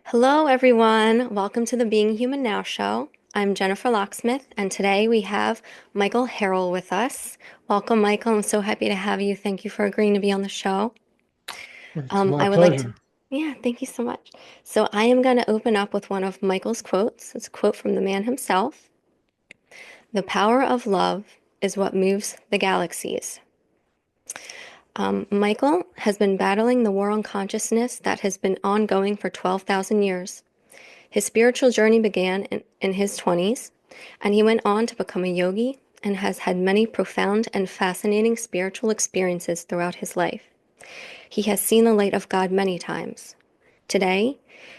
Hello, everyone. Welcome to the Being Human Now show. I'm Jennifer Locke-Smyth, and today we have Michael Harrell with us. Welcome, Michael. I'm so happy to have you. Thank you for agreeing to be on the show. It's my I would like to, pleasure. yeah, thank you so much. So I am going to open up with one of Michael's quotes. It's a quote from the man himself. The power of love is what moves the galaxies. Michael has been battling the war on consciousness that has been ongoing for 12,000 years. His spiritual journey began in his 20s, and he went on to become a yogi and has had many profound and fascinating spiritual experiences throughout his life. He has seen the light of God many times. Today,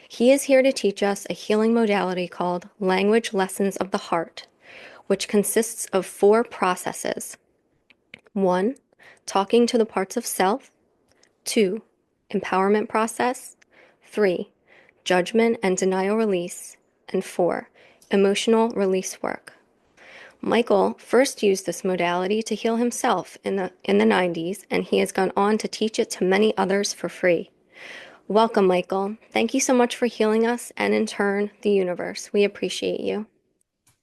he is here to teach us a healing modality called Language Lessons of the Heart, which consists of four processes. One, talking to the parts of self. Two, empowerment process. Three, judgment and denial release. And four, emotional release work. Michael first used this modality to heal himself in the 90s, and he has gone on to teach it to many others for free. Welcome, Michael. Thank you so much for healing us and in turn the universe. We appreciate you.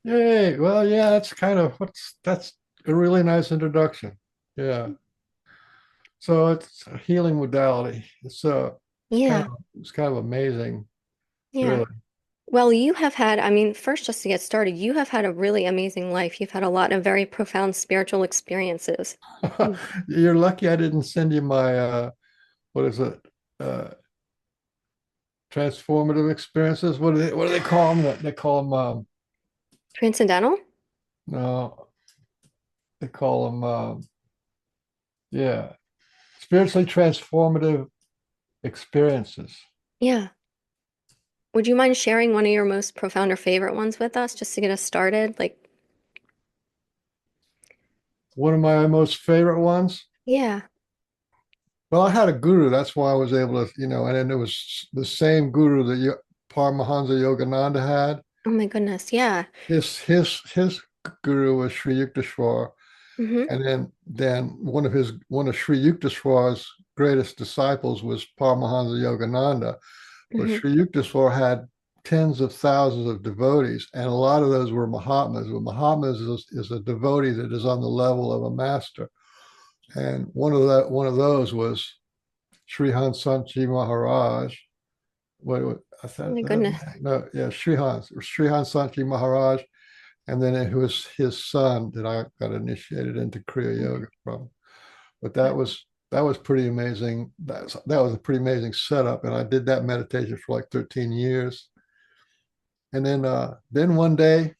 Yay. Well, yeah, that's a really nice introduction. Yeah. So it's a healing modality. Yeah, It's kind of amazing, yeah. really. Well, you have had, first, just to get started, you have had a really amazing life. You've had a lot of very profound spiritual experiences. Mm. You're lucky I didn't send you my what is it? Uh Transformative experiences. What do they call them? They call them Transcendental? no, they call them yeah, spiritually transformative experiences. Yeah. Would you mind sharing one of your most profound or favorite ones with us just to get us started? One of my most favorite ones. Yeah. Well, I had a guru. That's why I was able to, and then it was the same guru that Paramahansa Yogananda had. Oh my goodness. Yeah. His guru was Sri Yukteswar, Mm-hmm. and then one of Sri Yukteswar's greatest disciples was Paramahansa Yogananda. But Mm-hmm. Sri Yukteswar had tens of thousands of devotees, and a lot of those were Mahatmas. Well, Mahatmas is a devotee that is on the level of a master, and one of those was Srihan Sanchi Maharaj. I Oh thought my goodness. no, yeah, Srihan Sanchi Maharaj, and then it was his son that I got initiated into Kriya Yoga from. But that was pretty amazing. That was a pretty amazing setup, and I did that meditation for like 13 years. And then one day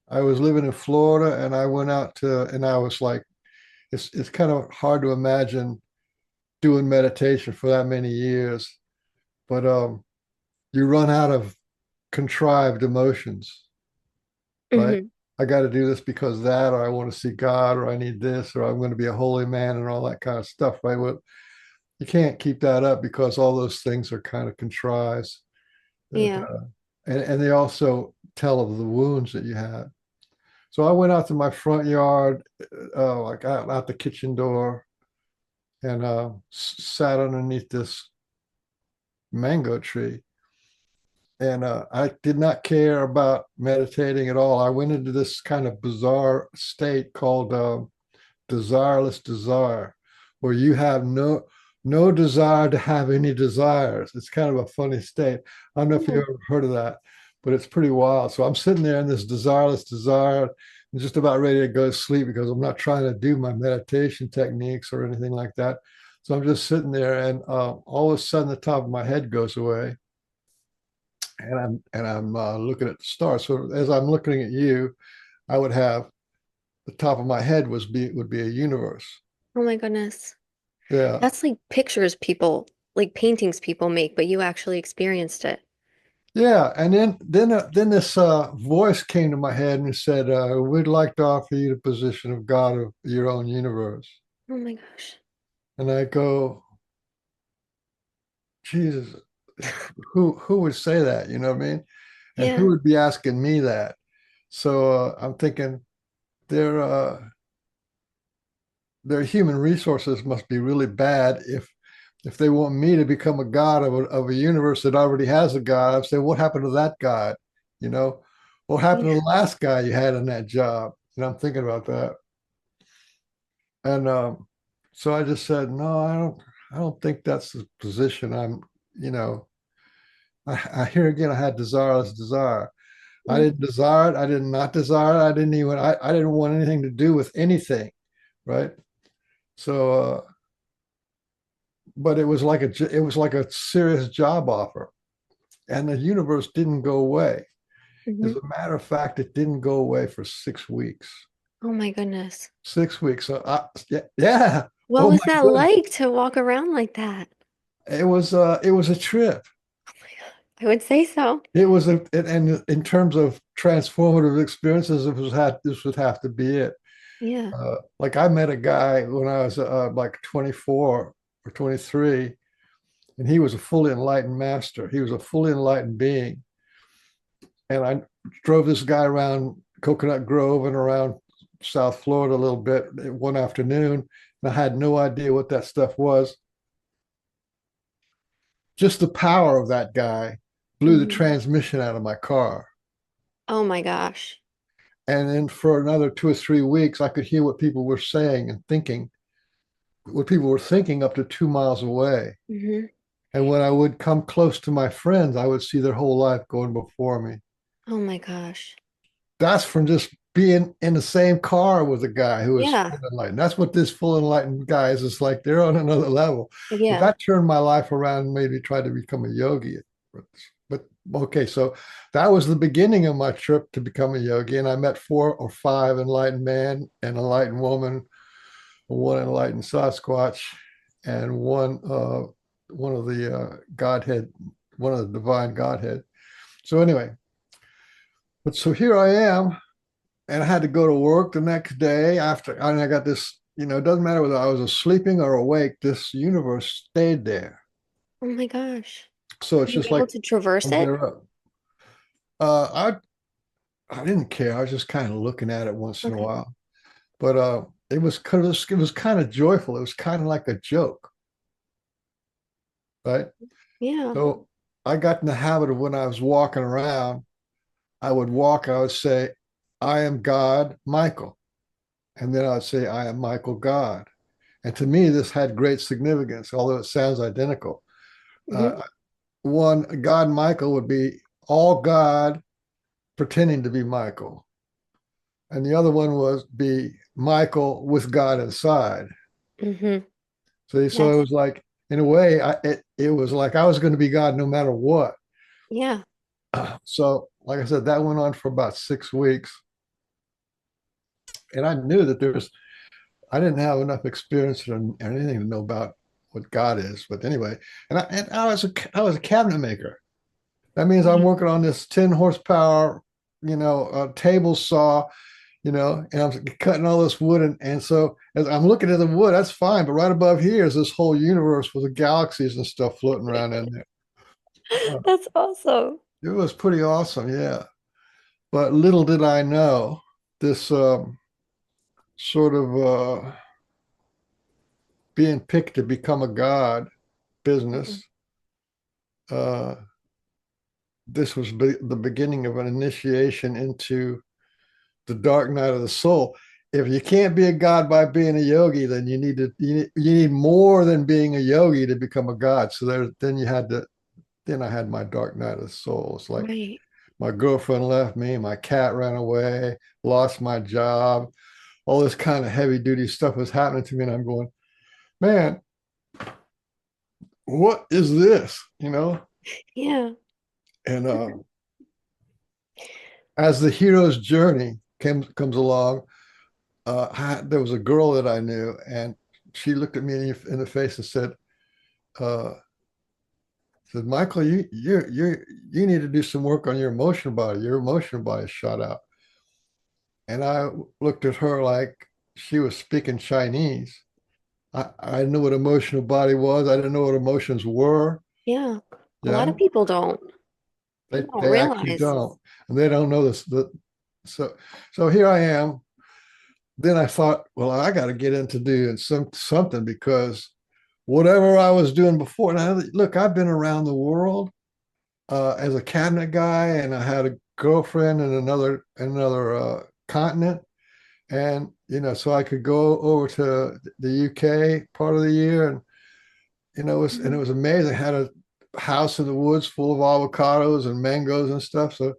I was living in Florida, and I went out to, and I was like, it's kind of hard to imagine doing meditation for that many years, but you run out of contrived emotions, right? Mm-hmm. I got to do this because that, or I want to see God, or I need this, or I'm going to be a holy man, and all that kind of stuff, right? Well, you can't keep that up because all those things are kind of contrived, that, Yeah. and they also tell of the wounds that you had. So I went out to my front yard, like out the kitchen door, and sat underneath this mango tree. And I did not care about meditating at all. I went into this kind of bizarre state called desireless desire, where you have no desire to have any desires. It's kind of a funny state. I don't know if you Yeah. ever heard of that, but it's pretty wild. So I'm sitting there in this desireless desire, and just about ready to go to sleep because I'm not trying to do my meditation techniques or anything like that. So I'm just sitting there, and all of a sudden, the top of my head goes away, and I'm looking at the stars. So as I'm looking at you, I would have the top of my head would be a universe. Oh my goodness. Yeah. That's like pictures people, like paintings people make, but you actually experienced it. Yeah, and then this voice came to my head and said, "We'd like to offer you the position of God of your own universe." Oh my gosh. And I go, Jesus, who would say that? You know what I mean? And who Yeah. would be asking me that? So I'm thinking their their human resources must be really bad if If they want me to become a god of a universe that already has a god, I'm saying, what happened to that god? You know, what happened to Yeah. the last guy you had in that job? I'm thinking about that. And so I just said, no, I don't think that's the position you know, I here again, I had desireless desire. I Mm-hmm. didn't desire it. I did not desire it. I didn't want anything to do with anything. Right. So, but it was like a serious job offer, and the universe didn't go away. As Mm-hmm. a matter of fact, it didn't go away for 6 weeks. Oh my goodness. 6 weeks. So yeah, yeah. What Oh was my that goodness. like to walk around like that? It was a trip. Oh my God. I would say so. It was and in terms of transformative experiences, this would have to be it. Yeah. Like I met a guy when I was like 24 or 23, and he was a fully enlightened master. He was a fully enlightened being. And I drove this guy around Coconut Grove and around South Florida a little bit one afternoon. And I had no idea what that stuff was. Just the power of that guy blew the Hmm. transmission out of my car. Oh my gosh. And then for another 2 or 3 weeks, I could hear what people were saying and thinking, what people were thinking up to 2 miles away. Hmm. And when I would come close to my friends, I would see their whole life going before me. Oh my gosh. That's from just being in the same car with a guy who is Yeah. full enlightened. That's what this full enlightened guy is. It's like they're on another level. But Yeah. that turned my life around and made me try to become a yogi. But okay, so that was the beginning of my trip to become a yogi. And I met 4 or 5 enlightened men and enlightened woman, one enlightened Sasquatch, and one of the Godhead, one of the divine Godhead. So anyway, but so here I am, and I had to go to work the next day after, and I got this, it doesn't matter whether I was sleeping or awake, this universe stayed there. Oh my gosh. So Were it's you just able like to traverse from it? there up. Uh, I didn't care. I was just kind of looking at it once in a Okay. while, but it was kind of joyful. It was kind of like a joke, right? Yeah. So I got in the habit of when I was walking around, I would walk, I would say, I am God, Michael. And then I would say, I am Michael God. And to me, this had great significance, although it sounds identical. Hmm. Uh, One, God Michael would be all God pretending to be Michael. And the other one was be Michael with God inside. Hmm. So it Yes. was like, in a way, it was like I was going to be God no matter what. Yeah. So, like I said, that went on for about 6 weeks. And I knew that I didn't have enough experience or anything to know about what God is. But anyway, I was a cabinet maker. That means I'm Right. working on this 10 horsepower, table saw, and I'm cutting all this wood. And so as I'm looking at the wood, that's fine. But right above here is this whole universe with the galaxies and stuff floating around in there. Uh, That's awesome. it was pretty awesome. Yeah. But little did I know this sort of being picked to become a god Mhm. business. Uh, this was the beginning of an initiation into the dark night of the soul. If you can't be a god by being a yogi, then you need more than being a yogi to become a god. So then I had my dark night of the soul. It's like Right. my girlfriend left me, my cat ran away, lost my job, all this kind of heavy duty stuff was happening to me, and I'm going, man, what is this? Yeah. And as the hero's journey comes along, there was a girl that I knew, and she looked at me in the face and uh, said, Michael, you need to do some work on your emotional body. Your emotional body is shot out. And I looked at her like she was speaking Chinese. I didn't know what emotional body was. I didn't know what emotions were. Yeah. A lot Yeah, of people don't. They don't they actually realize. don't, and they don't know this. So so here I am. Then I thought, well, I got to get into doing something because whatever I was doing before. And look, I've been around the world as a cabinet guy, and I had a girlfriend in another continent, and so I could go over to the UK part of the year, and it Mhm. was amazing. I had a house in the woods full of avocados and mangoes and stuff. So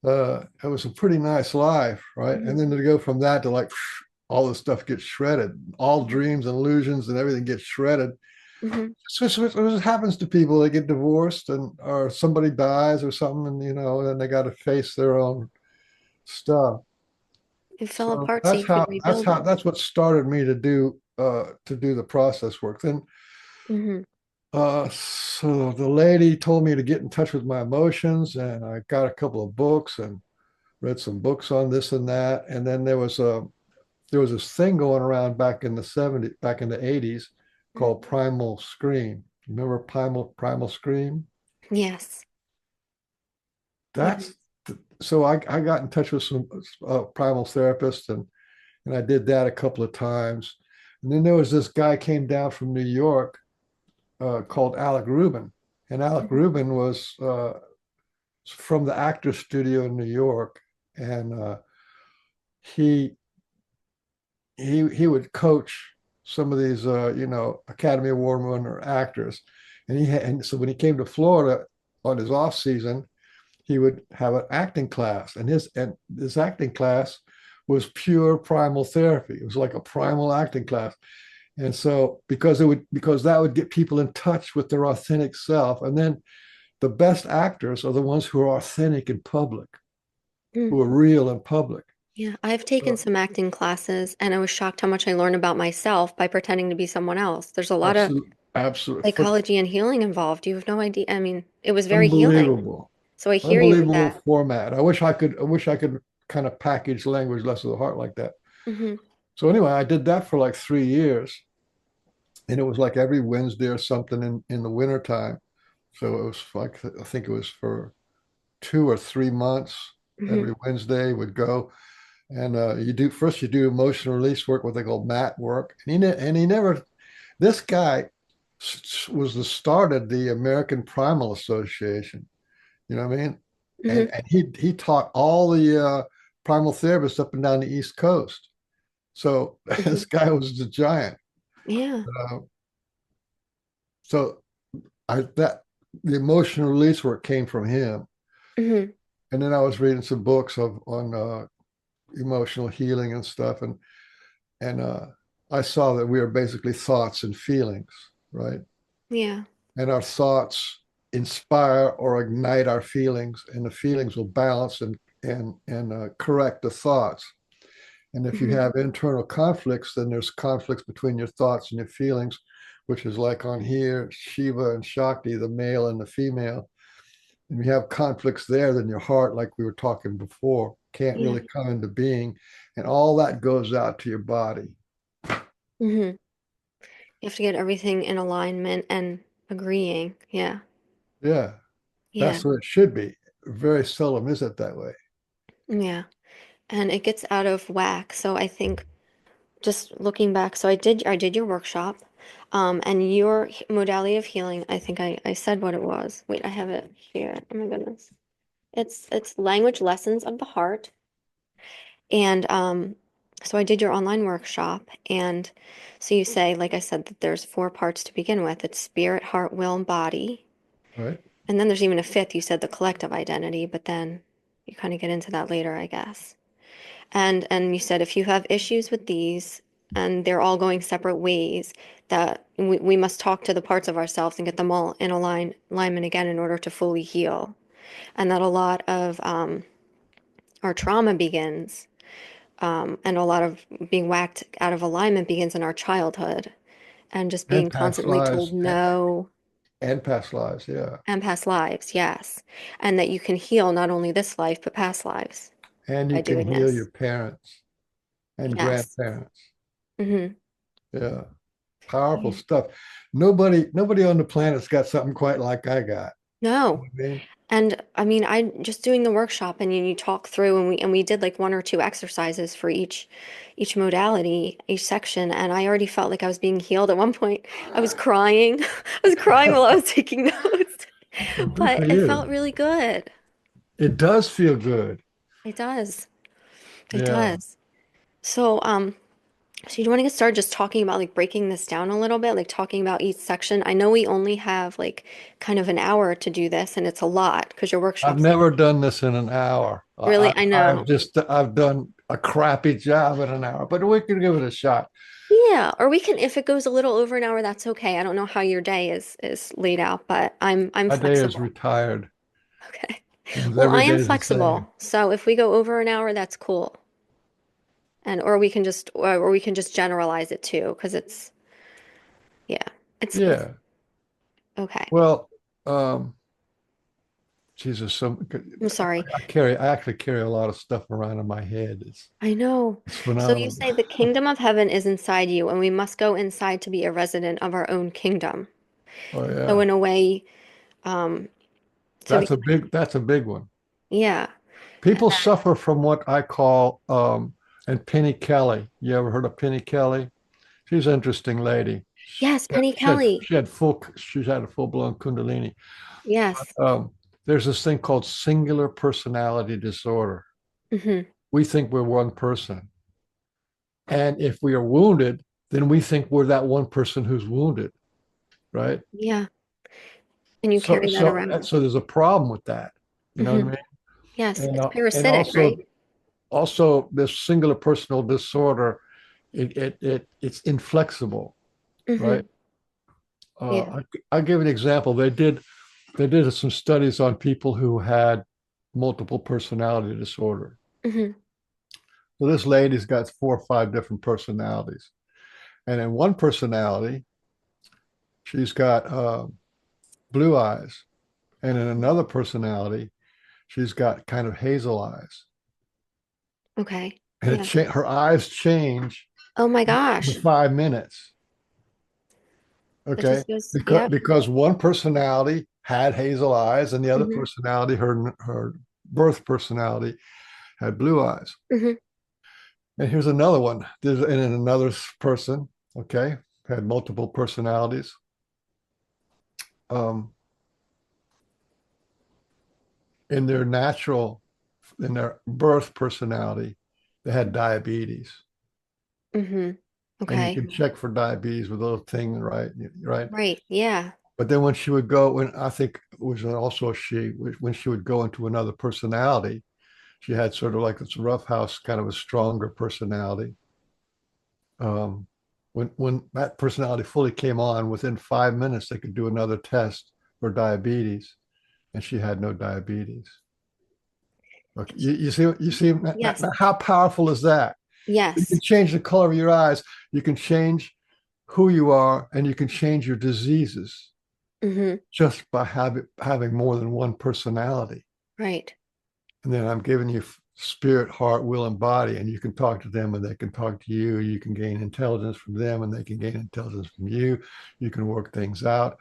it was a pretty nice life, right? And Mhm. then to go from that to like all this stuff gets shredded, all dreams and illusions and everything gets shredded. Mhm. So it happens to people. They get divorced and or somebody dies or something, and then they got to face their own stuff. It fell So apart so you could rebuild it. that's what started me to do the process work. Then Hmm. so the lady told me to get in touch with my emotions, and I got a couple of books and read some books on this and that. And then there was this thing going around back in the 70s, back in the 80s called Primal Scream. Remember Primal Scream? Yes. That's Mhm. so I got in touch with some primal therapists, and I did that a couple of times. And then there was this guy came down from New York called Alec Rubin. And Alec Mhm. Rubin was from the Actors Studio in New York, and he he would coach some of these Academy Award winner actors, and so when he came to Florida on his off season, he would have an acting class, and his acting class was pure primal therapy. It was like a primal acting class. And so because that would get people in touch with their authentic self. And then the best actors are the ones who are authentic in public, Mm. who are real in public. Yeah, I've taken So some acting classes and I was shocked how much I learned about myself by pretending to be someone else. There's a lot of absolute, absolute, psychology and healing involved. You have no idea. I mean, it was very healing. unbelievable, So I hear you with unbelievable that. format. I wish I could kind of package language less of the heart like that. Hmm. So anyway, I did that for like 3 years, and it was like every Wednesday or something in the wintertime. So it was like I think it was for 2 or 3 months. Hmm. Every Wednesday would go, and you do emotional release work, what they call mat work, and he never. This guy was the start of the American Primal Association. You know what I mean? Hmm. And he taught all the primal therapists up and down the East Coast. So Hmm. this guy was the giant. Yeah. Uh, so I that the emotional release work came from him. Hmm. And then I was reading some books of on emotional healing and stuff, and I saw that we are basically thoughts and feelings, right? Yeah. And our thoughts inspire or ignite our feelings, and the feelings will balance and correct the thoughts. And if you Hmm. have internal conflicts, then there's conflicts between your thoughts and your feelings, which is like on here, Shiva and Shakti, the male and the female. And you have conflicts there, then your heart, like we were talking before, can't Yeah. really come into being. And all that goes out to your body. Hmm. You have to get everything in alignment and agreeing. Yeah. Yeah, Yeah. that's what it should be. Very seldom is it that way. Yeah. And it gets out of whack. So I think just looking back, so I did your workshop, and your modality of healing, I think I said what it was. Wait, I have it here. Oh my goodness. It's language lessons of the heart. And so I did your online workshop, and so you say, like I said, that there's four parts to begin with. It's spirit, heart, will, and body. Right? And then there's even a fifth, you said the collective identity, but then you kind of get into that later, I guess. And you said if you have issues with these and they're all going separate ways, that we must talk to the parts of ourselves and get them all in alignment again in order to fully heal. And that a lot of our trauma begins, and a lot of being whacked out of alignment begins in our childhood and just being And past constantly told lives, no, and past lives. Yeah. and past lives, yes. And that you can heal not only this life, but past lives And you by can doing heal this. your parents and Yes. grandparents. Hmm. Yeah. Powerful Yeah. stuff. Nobody on the planet's got something quite like I got. No. I mean, And I mean, I just doing the workshop and you talk through and we did like one or two exercises for each modality, each section, and I already felt like I was being healed. At one point, I was crying. I was crying while I was taking notes. well, good for But it felt you. really good. It does feel good. It does. It Yeah. does. So, so you want to get started just talking about like breaking this down a little bit, like talking about each section. I know we only have like kind of an hour to do this, and it's a lot because your I've workshop's never done this in an hour. really, I know. I've done a crappy job in an hour, but we can give it a shot. Yeah, or we can if it goes a little over an hour, that's okay. I don't know how your day is laid out, but I'm My day is flexible. retired Okay. because Well, I every am day is the same. flexible. So if we go over an hour, that's cool. And or we can just generalize it too, because it's yeah, it's Yeah. okay. Well, um, Jesus, I'm sorry. I actually carry a lot of stuff around in my head. I know. It's So you phenomenal. say the kingdom of heaven is inside you, and we must go inside to be a resident of our own kingdom. Oh So yeah. in a way, um, to be That's a big one. yeah. People suffer from what I call and Penny Kelly. You ever heard of Penny Kelly? She's an interesting lady. Yes, Penny Kelly. She had a full-blown Kundalini. Yes. There's this thing called singular personality disorder. Hmm. We think we're one person. And if we are wounded, then we think we're that one person who's wounded, right? Yeah. And you carry that around. So there's a problem with that. You know what I Hmm. mean? Yes, it's And parasitic, right? also this singular personal disorder, it's inflexible, right? Hmm. Yeah. I'll give an example. They did some studies on people who had multiple personality disorder. Hmm. So this lady's got 4 or 5 different personalities, and in one personality, she's got blue eyes, and in another personality, she's got kind of hazel eyes, Okay. and Yeah. her eyes change Oh my in gosh. 5 minutes. That Okay, just goes, yep. because one personality had hazel eyes, and the other Hmm. personality, her birth personality, had blue eyes. Hmm. And here's another one. There's and in another person, okay, had multiple personalities. Um, in their natural, in their birth personality, they had diabetes. Hmm. And you Okay. can check for diabetes with a little thing, right? Right. Right. Yeah. But then when she would go, when I think it was also she, when she would go into another personality, she had sort of like this roughhouse kind of a stronger personality. Um, when that personality fully came on, within 5 minutes, they could do another test for diabetes, and she had no diabetes. Okay, you see Yes. how powerful is that? You can Yes. change the color of your eyes. You can change who you are, and you can change your diseases Hmm. just by having more than one personality. Right. And then I'm giving you spirit, heart, will, and body, and you can talk to them and they can talk to you. You can gain intelligence from them and they can gain intelligence from you. You can work things out.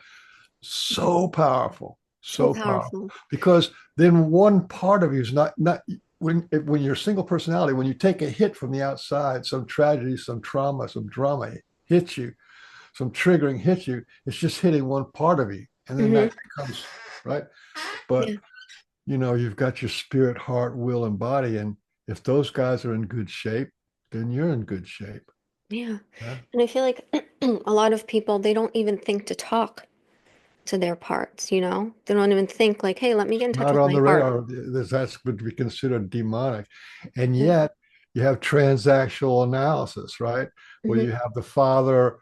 So powerful, So so powerful. powerful. Because then one part of you is not when you're a single personality, when you take a hit from the outside, some tragedy, some trauma, some drama hits you, some triggering hits you, it's just hitting one part of you. And then Hmm. that becomes right. But Yeah. you've got your spirit, heart, will, and body. And if those guys are in good shape, then you're in good shape. Yeah. Yeah? And I feel like a lot of people, they don't even think to talk to their parts, you know? They don't even think like, hey, let me get in touch Not with on my the heart. radar. That's would be considered demonic. And Yeah. yet you have transactional analysis, right? Where Hmm. you have the father,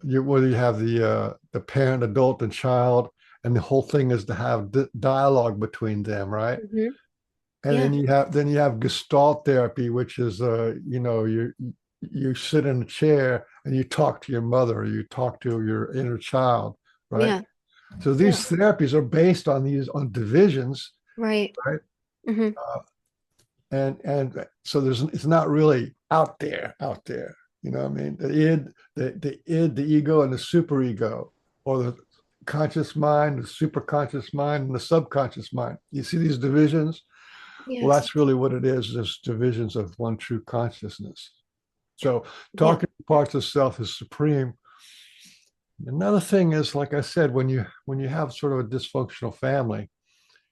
whether you have the parent, adult, and child, and the whole thing is to have dialogue between them, right? Hmm. And Yeah. then you have Gestalt therapy, which is you sit in a chair and you talk to your mother, or you talk to your inner child, right? Yeah. So Yeah. these therapies are based on these on divisions, Right. right? Hmm. Uh, and so it's not really out there. You know what I mean? The id, the ego, and the superego, or the conscious mind, the superconscious mind, and the subconscious mind. You see these divisions? Well, Yes. that's really what it is, just divisions of one true consciousness. So Yeah. talking to parts of self is supreme. Another thing is, like I said, when you have sort of a dysfunctional family,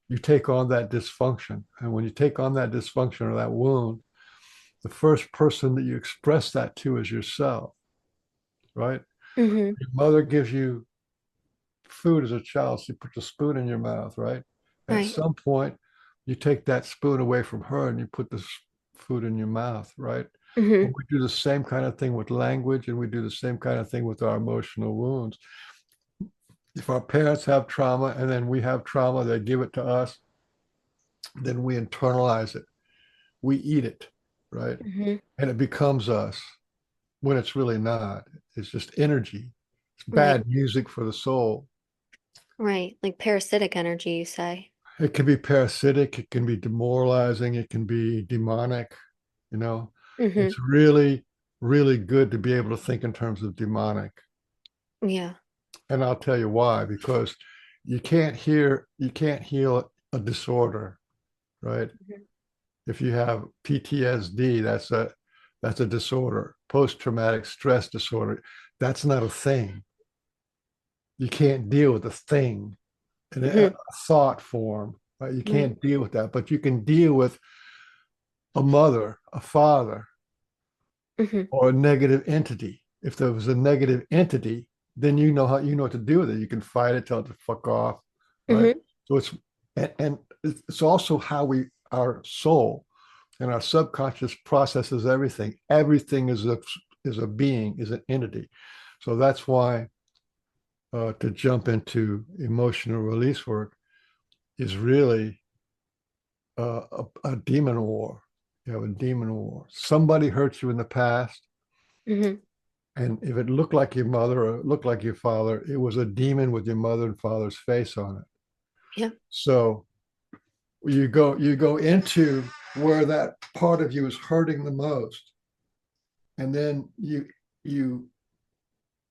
you take on that dysfunction. And when you take on that dysfunction or that wound, the first person that you express that to is yourself, right? Mm-hmm. Your mother gives you food as a child. She puts a spoon in your mouth, right? At Right. some point, you take that spoon away from her and you put this food in your mouth, right? Mm-hmm. And we do the same kind of thing with language, and we do the same kind of thing with our emotional wounds. If our parents have trauma and then we have trauma, they give it to us, then we internalize it. We eat it, right? Mm-hmm. And it becomes us when it's really not. It's just energy. It's Right. bad music for the soul. Right. Like parasitic energy, you say. It can be parasitic, it can be demoralizing, it can be demonic, you know. Mm-hmm. It's really, really good to be able to think in terms of demonic. Yeah. And I'll tell you why, because you can't heal a disorder, right? Mhm. If you have PTSD, that's a disorder, post-traumatic stress disorder. That's not a thing. You can't deal with a thing in a Mm-hmm. thought form, right? You Right. can't deal with that, but you can deal with a mother, a father, Mm-hmm. or a negative entity. If there was a negative entity, then you know what to do with it. You can fight it, tell it to fuck off, right? Mm-hmm. So and it's also how we our soul and our subconscious processes everything. Everything is a being, is an entity. So that's why to jump into emotional release work is really a demon war. You have a demon war. Somebody hurt you in the past, Mm-hmm. and if it looked like your mother or it looked like your father, it was a demon with your mother and father's face on it. Yeah. So you go into where that part of you is hurting the most, and then you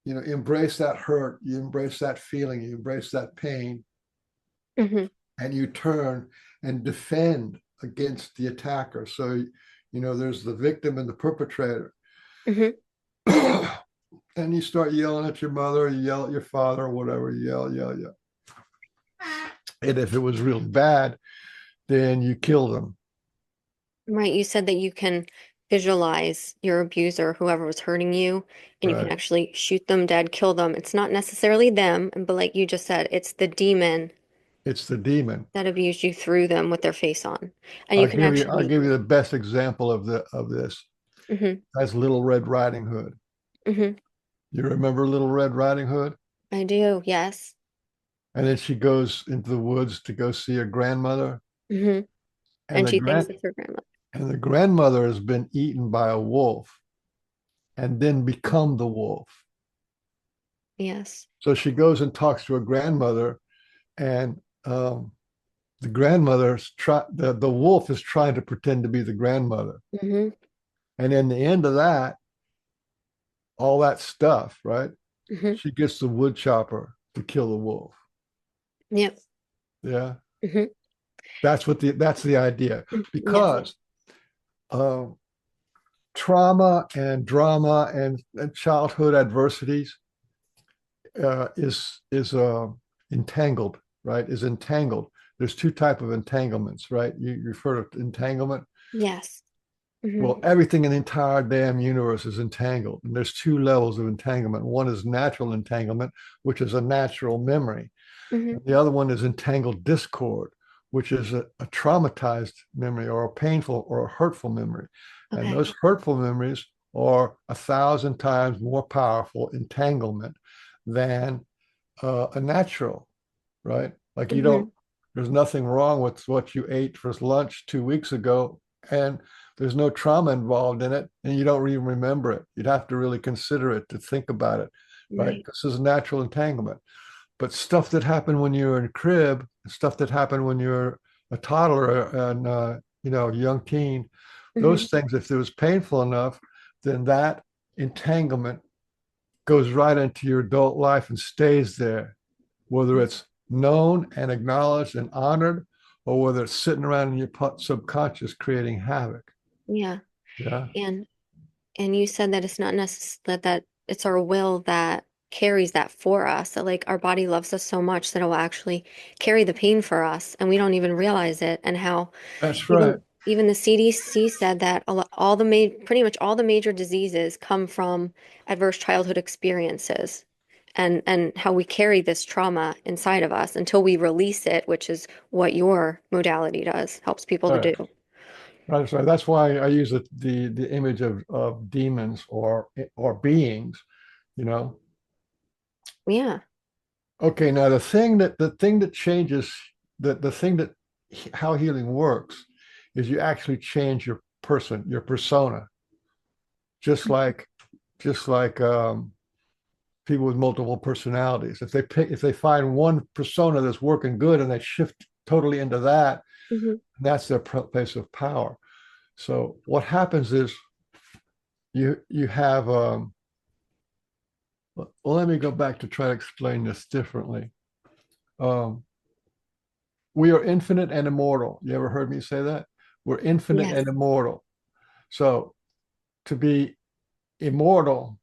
embrace that hurt, you embrace that feeling, you embrace that pain, Mm-hmm. and you turn and defend against the attacker. So there's the victim and the perpetrator. Mm-hmm. And you start yelling at your mother, you yell at your father, or whatever, you yell. And if it was really bad, then you kill them. Right. You said that you can visualize your abuser, whoever was hurting you, and you can Right. actually shoot them dead, kill them. It's not necessarily them, but like you just said, it's the demon It's the demon. that abused you through them with their face on. And you I'll can give you I'll actually, give you the best example of this. hmm That's Little Red Riding Hood. hmm You remember Little Red Riding Hood? I do, yes. And then she goes into the woods to go see her grandmother, hmm and And the she thinks grand it's her grandmother. and the grandmother has been eaten by a wolf and then become the wolf. Yes. So she goes and talks to her grandmother, and the grandmother's the wolf is trying to pretend to be the grandmother. hmm And in the end of that, all that stuff, right? hmm She gets the wood chopper to kill the wolf. Yep. Yeah. hmm That's the idea. Yes. Because uh, trauma and drama and childhood adversities is entangled, right? Is entangled. There's two type of entanglements, right? You refer to entanglement. Yes. hmm Well, everything in the entire damn universe is entangled. And there's two levels of entanglement. One is natural entanglement, which is a natural memory. hmm And the other one is entangled discord, which is a traumatized memory or a painful or a hurtful memory. And Okay. those hurtful memories are 1,000 times more powerful entanglement than a natural, right? Like hmm there's nothing wrong with what you ate for lunch 2 weeks ago, and there's no trauma involved in it, and you don't even remember it. You'd have to really consider it to think about it, right? Right. This is natural entanglement. But stuff that happened when you were in crib, stuff that happened when you were a toddler and young teen, hmm those things, if it was painful enough, then that entanglement goes right into your adult life and stays there whether it's known and acknowledged and honored, or whether it's sitting around in your subconscious creating havoc. Yeah. Yeah, And you said that it's not necessary that it's our will that carries that for us. That like our body loves us so much that it will actually carry the pain for us, and we don't even realize it. And how that's right. even the CDC said that all the pretty much all the major diseases come from adverse childhood experiences. And how we carry this trauma inside of us until we release it, which is what your modality does, helps people to Right. do. Right. So that's why I use the image of demons or beings, you know. Yeah. Okay, now the thing that changes the thing that how healing works is you actually change your person, your persona, just like just like people with multiple personalities. If they find one persona that's working good and they shift totally into that, Hmm. that's their place of power. So what happens is you have well, let me go back to try to explain this differently. Um, we are infinite and immortal. You ever heard me say that? We're infinite and Yes. immortal. So to be immortal,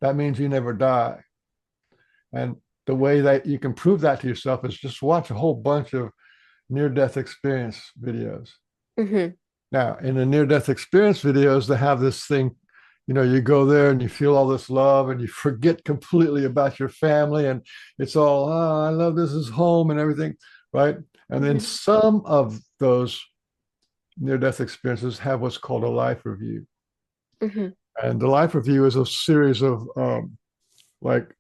that means you never die. And the way that you can prove that to yourself is just watch a whole bunch of near-death experience videos. Hmm. Now, in the near-death experience videos, they have this thing, you go there and you feel all this love and you forget completely about your family and it's all, oh, I love this is home and everything, right? And then Hmm. some of those near-death experiences have what's called a life review. Hmm. And the life review is a series of like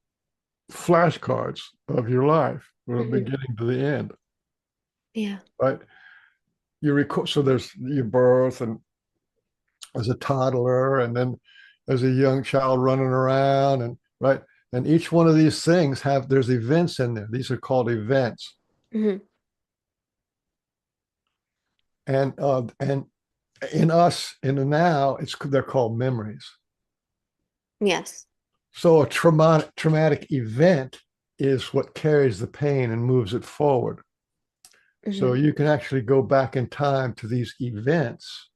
flashcards of your life from the Hmm. beginning to the end, Yeah. right? You record, so there's your birth and as a toddler and then as a young child running around and right. And each one of these things there's events in there. These are called events. Hmm. And in us, in the now, they're called memories. Yes. So a traumatic event is what carries the pain and moves it forward. So Hmm. you can actually go back in time to these events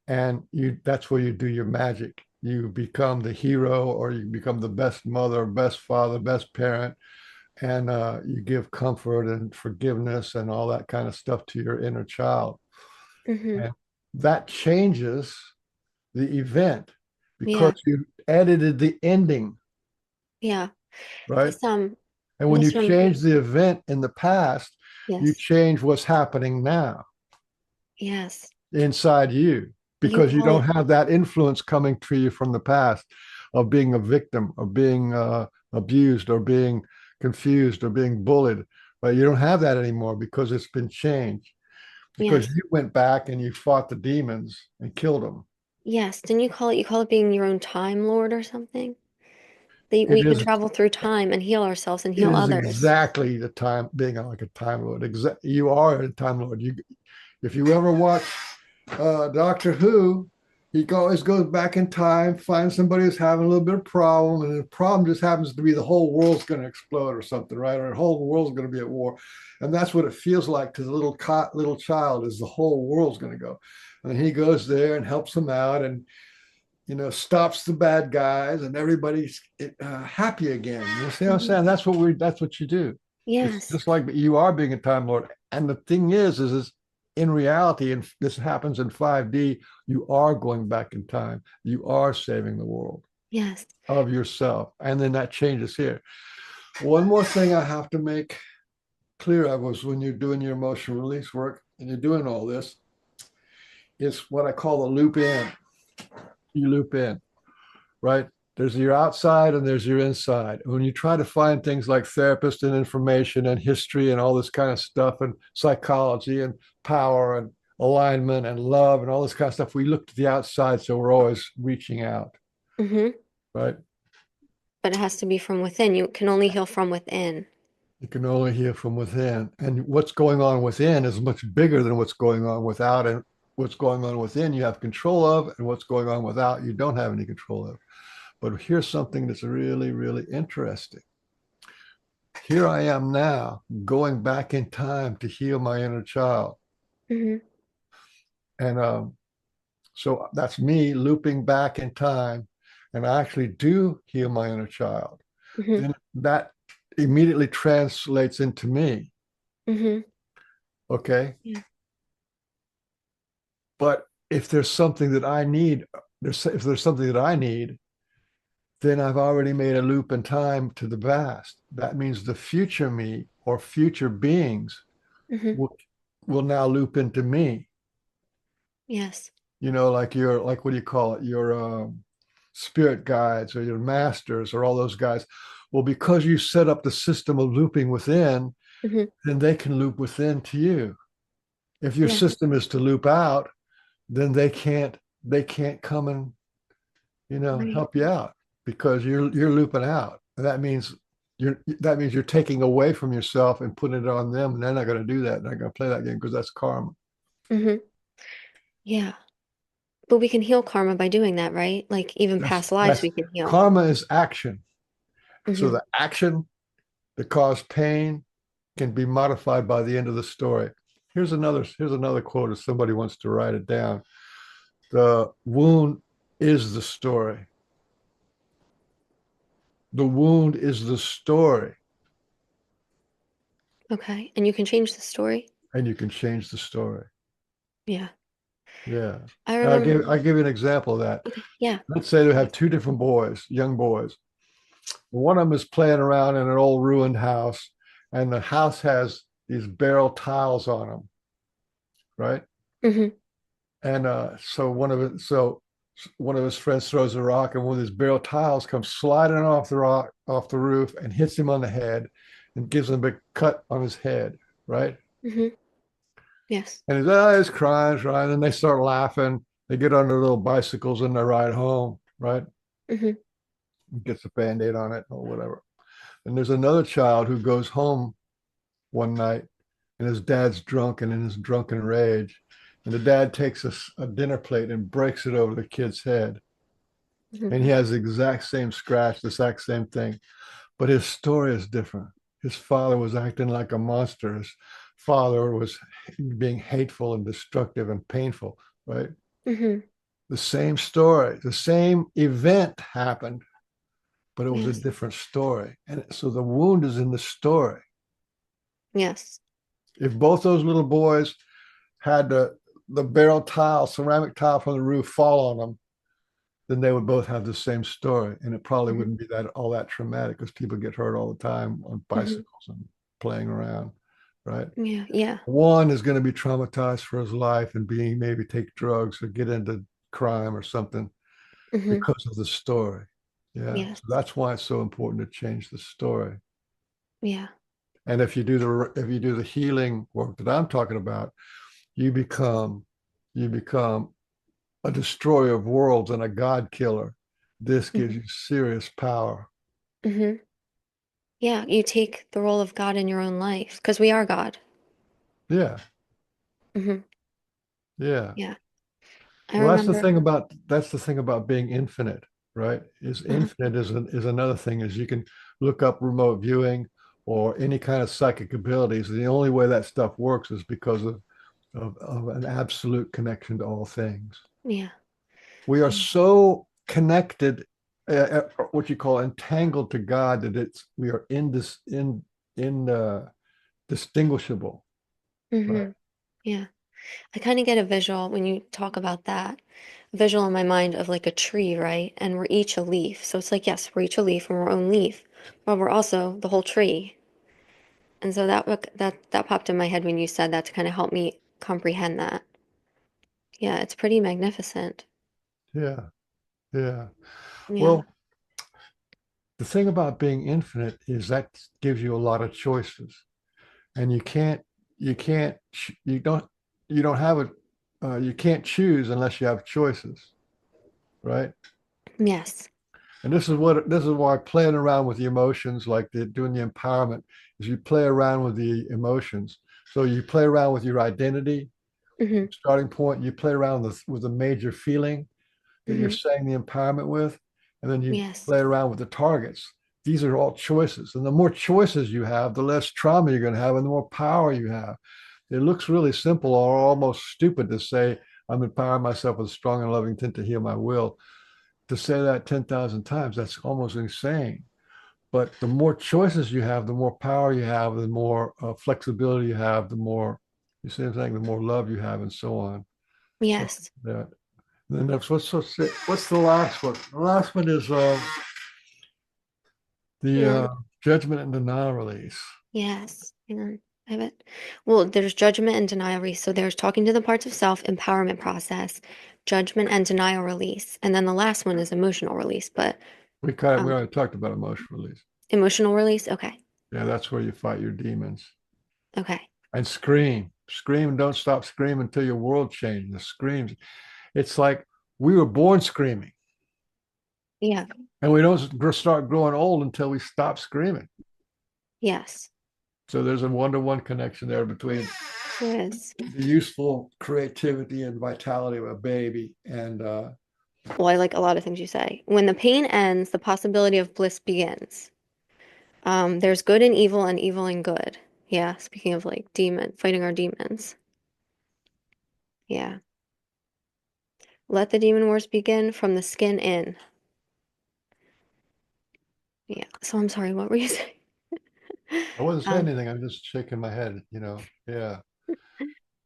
and that's where you do your magic. You become the hero or you become the best mother, best father, best parent, and you give comfort and forgiveness and all that kind of stuff to your inner child. Hmm. And that changes the event because Yeah. you edited the ending, Yeah. right? This And when you this change the event in the past, you yes. change what's happening now Yes. inside you You because you call don't it have that influence coming to you from the past of being a victim, of being abused, or being confused, or being bullied. But you don't have that anymore because it's been changed. Because yes. you went back and you fought the demons and killed them. Yes. Didn't you call it being your own time lord or something? That It we can is travel through time and heal ourselves and it heal is others. exactly the time being like a time lord. You are a time lord. If you ever watch Doctor Who, he always goes back in time, finds somebody who's having a little bit of problem, and the problem just happens to be the whole world's going to explode or something, right? Or the whole world's going to be at war, and that's what it feels like to the little child is the whole world's going to go, and he goes there and helps them out, and stops the bad guys, and everybody's happy again. You see what I'm Hmm. saying? That's what you do. It's Yes. just like you are being a time lord. And the thing is in reality, and this happens in 5D, you are going back in time. You are saving the world Yes. of yourself. And then that changes here. One more thing I have to make clear of was when you're doing your emotional release work and you're doing all this, is what I call the loop in. You loop in, right? There's your outside and there's your inside. When you try to find things like therapist and information and history and all this kind of stuff and psychology and power and alignment and love and all this kind of stuff, we look to the outside. So we're always reaching out, Hmm. right? But it has to be from within. You can only heal from within. You can only heal from within. And what's going on within is much bigger than what's going on without. And what's going on within, you have control of, and what's going on without, you don't have any control of. But here's something that's really, really interesting. here I am now going back in time to heal my inner child. Hmm. And so that's me looping back in time, and I actually do heal my inner child. Hmm. Then that immediately translates into me. Hmm. Okay. Yeah. But if there's something that I need, if there's something that I need, then I've already made a loop in time to the past. That means the future me or future beings Hmm. will, will now loop into me. Yes. Like your, like, what do you call it? Your spirit guides or your masters or all those guys. Well, because you set up the system of looping within, Hmm. then they can loop within to you. If your Yeah. system is to loop out, then they can't come and Right. help you out because you're looping out. And that means you're taking away from yourself and putting it on them, and they're not going to do that. They're not going to play that game because that's karma. Hmm. Yeah. But we can heal karma by doing that, right? Like even That's past lives that's we can heal. karma is action. So Hmm. the action that caused pain can be modified by the end of the story. Here's another quote if somebody wants to write it down. The wound is the story. The wound is the story, Okay. And you can change the story. and you can change the story. Yeah. Yeah. I And I'll give remember. I'll give you an example of that. Okay. Yeah. Let's say they have Please. two different boys, young boys. One of them is playing around in an old ruined house, and the house has these barrel tiles on them, right? Hmm. And one of his friends throws a rock, and one of these barrel tiles comes sliding off the roof and hits him on the head, and gives him a big cut on his head, right? Hmm. Yes. And he's crying, and they start laughing. They get on their little bicycles and they ride home, right? Hmm. Gets a band-aid on it or whatever. And there's another child who goes home one night, and his dad's drunk and in his drunken rage. And the dad takes a dinner plate and breaks it over the kid's head. Hmm. And he has the exact same scratch, the exact same thing. But his story is different. His father was acting like a monster. His father was being hateful and destructive and painful, right? Hmm. The same story, the same event happened, but it was a Yes. different story. And so the wound is in the story. Yes. If both those little boys had the barrel tile, ceramic tile from the roof fall on them, then they would both have the same story. And it probably Hmm. wouldn't be that all that traumatic because people get hurt all the time on Hmm. bicycles and playing around, right? Yeah. Yeah. One is going to be traumatized for his life and being maybe take drugs or get into crime or something Hmm. because of the story. Yeah. Yes. So that's why it's so important to change the story. Yeah. And if you do the healing work that I'm talking about, you become you become a destroyer of worlds and a God killer. This gives Hmm. you serious power. Hmm. Yeah. You take the role of God in your own life because we are God. Yeah, Hmm. yeah. Yeah. I Well, remember. that's the thing about being infinite, right? Is Uh-huh. infinite is another thing is you can look up remote viewing or any kind of psychic abilities. The only way that stuff works is because of an absolute connection to all things. Yeah. We are Yeah. so connected, what you call entangled to God, that we are in this in distinguishable, right? Hmm. Yeah. I kind of get a visual when you talk about that, a visual in my mind of like a tree, right? And we're each a leaf. So it's like, yes, we're each a leaf and we're our own leaf, but we're also the whole tree. And so that popped in my head when you said that to kind of help me comprehend that. Yeah, it's pretty magnificent. Yeah, yeah. Yeah. Well, the thing about being infinite is that gives you a lot of choices, and you don't have it. You can't choose unless you have choices, right? Yes. And this is why playing around with the emotions, like doing the empowerment, is you play around with the emotions. So you play around with your identity Hmm. starting point. You play around with the major feeling that you're Hmm. saying the empowerment with, and then you Yes. play around with the targets. these are all choices. And the more choices you have, the less trauma you're going to have and the more power you have. It looks really simple or almost stupid to say, I'm empowering myself with a strong and loving intent to heal my will. To say that 10,000 times, that's almost insane. But the more choices you have, the more power you have, the more flexibility you have, the more, you see what I'm saying, the more love you have, and so on. So Yes. that. And then what's the last one? The last one is the Hang on. judgment and denial release. Yes. Hang on. I have it. Well, there's judgment and denial release. So there's talking to the parts of self, empowerment process, judgment and denial release. And then the last one is emotional release, but We um, already talked about emotional release. emotional release. Okay. Yeah, that's where you fight your demons Okay. and scream, and don't stop screaming until your world changes. The screams. It's like we were born screaming, Yeah. and we don't start growing old until we stop screaming. Yes. So there's a one-to-one connection there between There is. the useful creativity and vitality of a baby and Well, I like a lot of things you say. When the pain ends, the possibility of bliss begins. There's good and evil and good. Yeah, speaking of like fighting our demons. Yeah. Let the demon wars begin from the skin in. Yeah. So I'm sorry, what were you saying? I wasn't saying Um, anything. I'm just shaking my head. Yeah.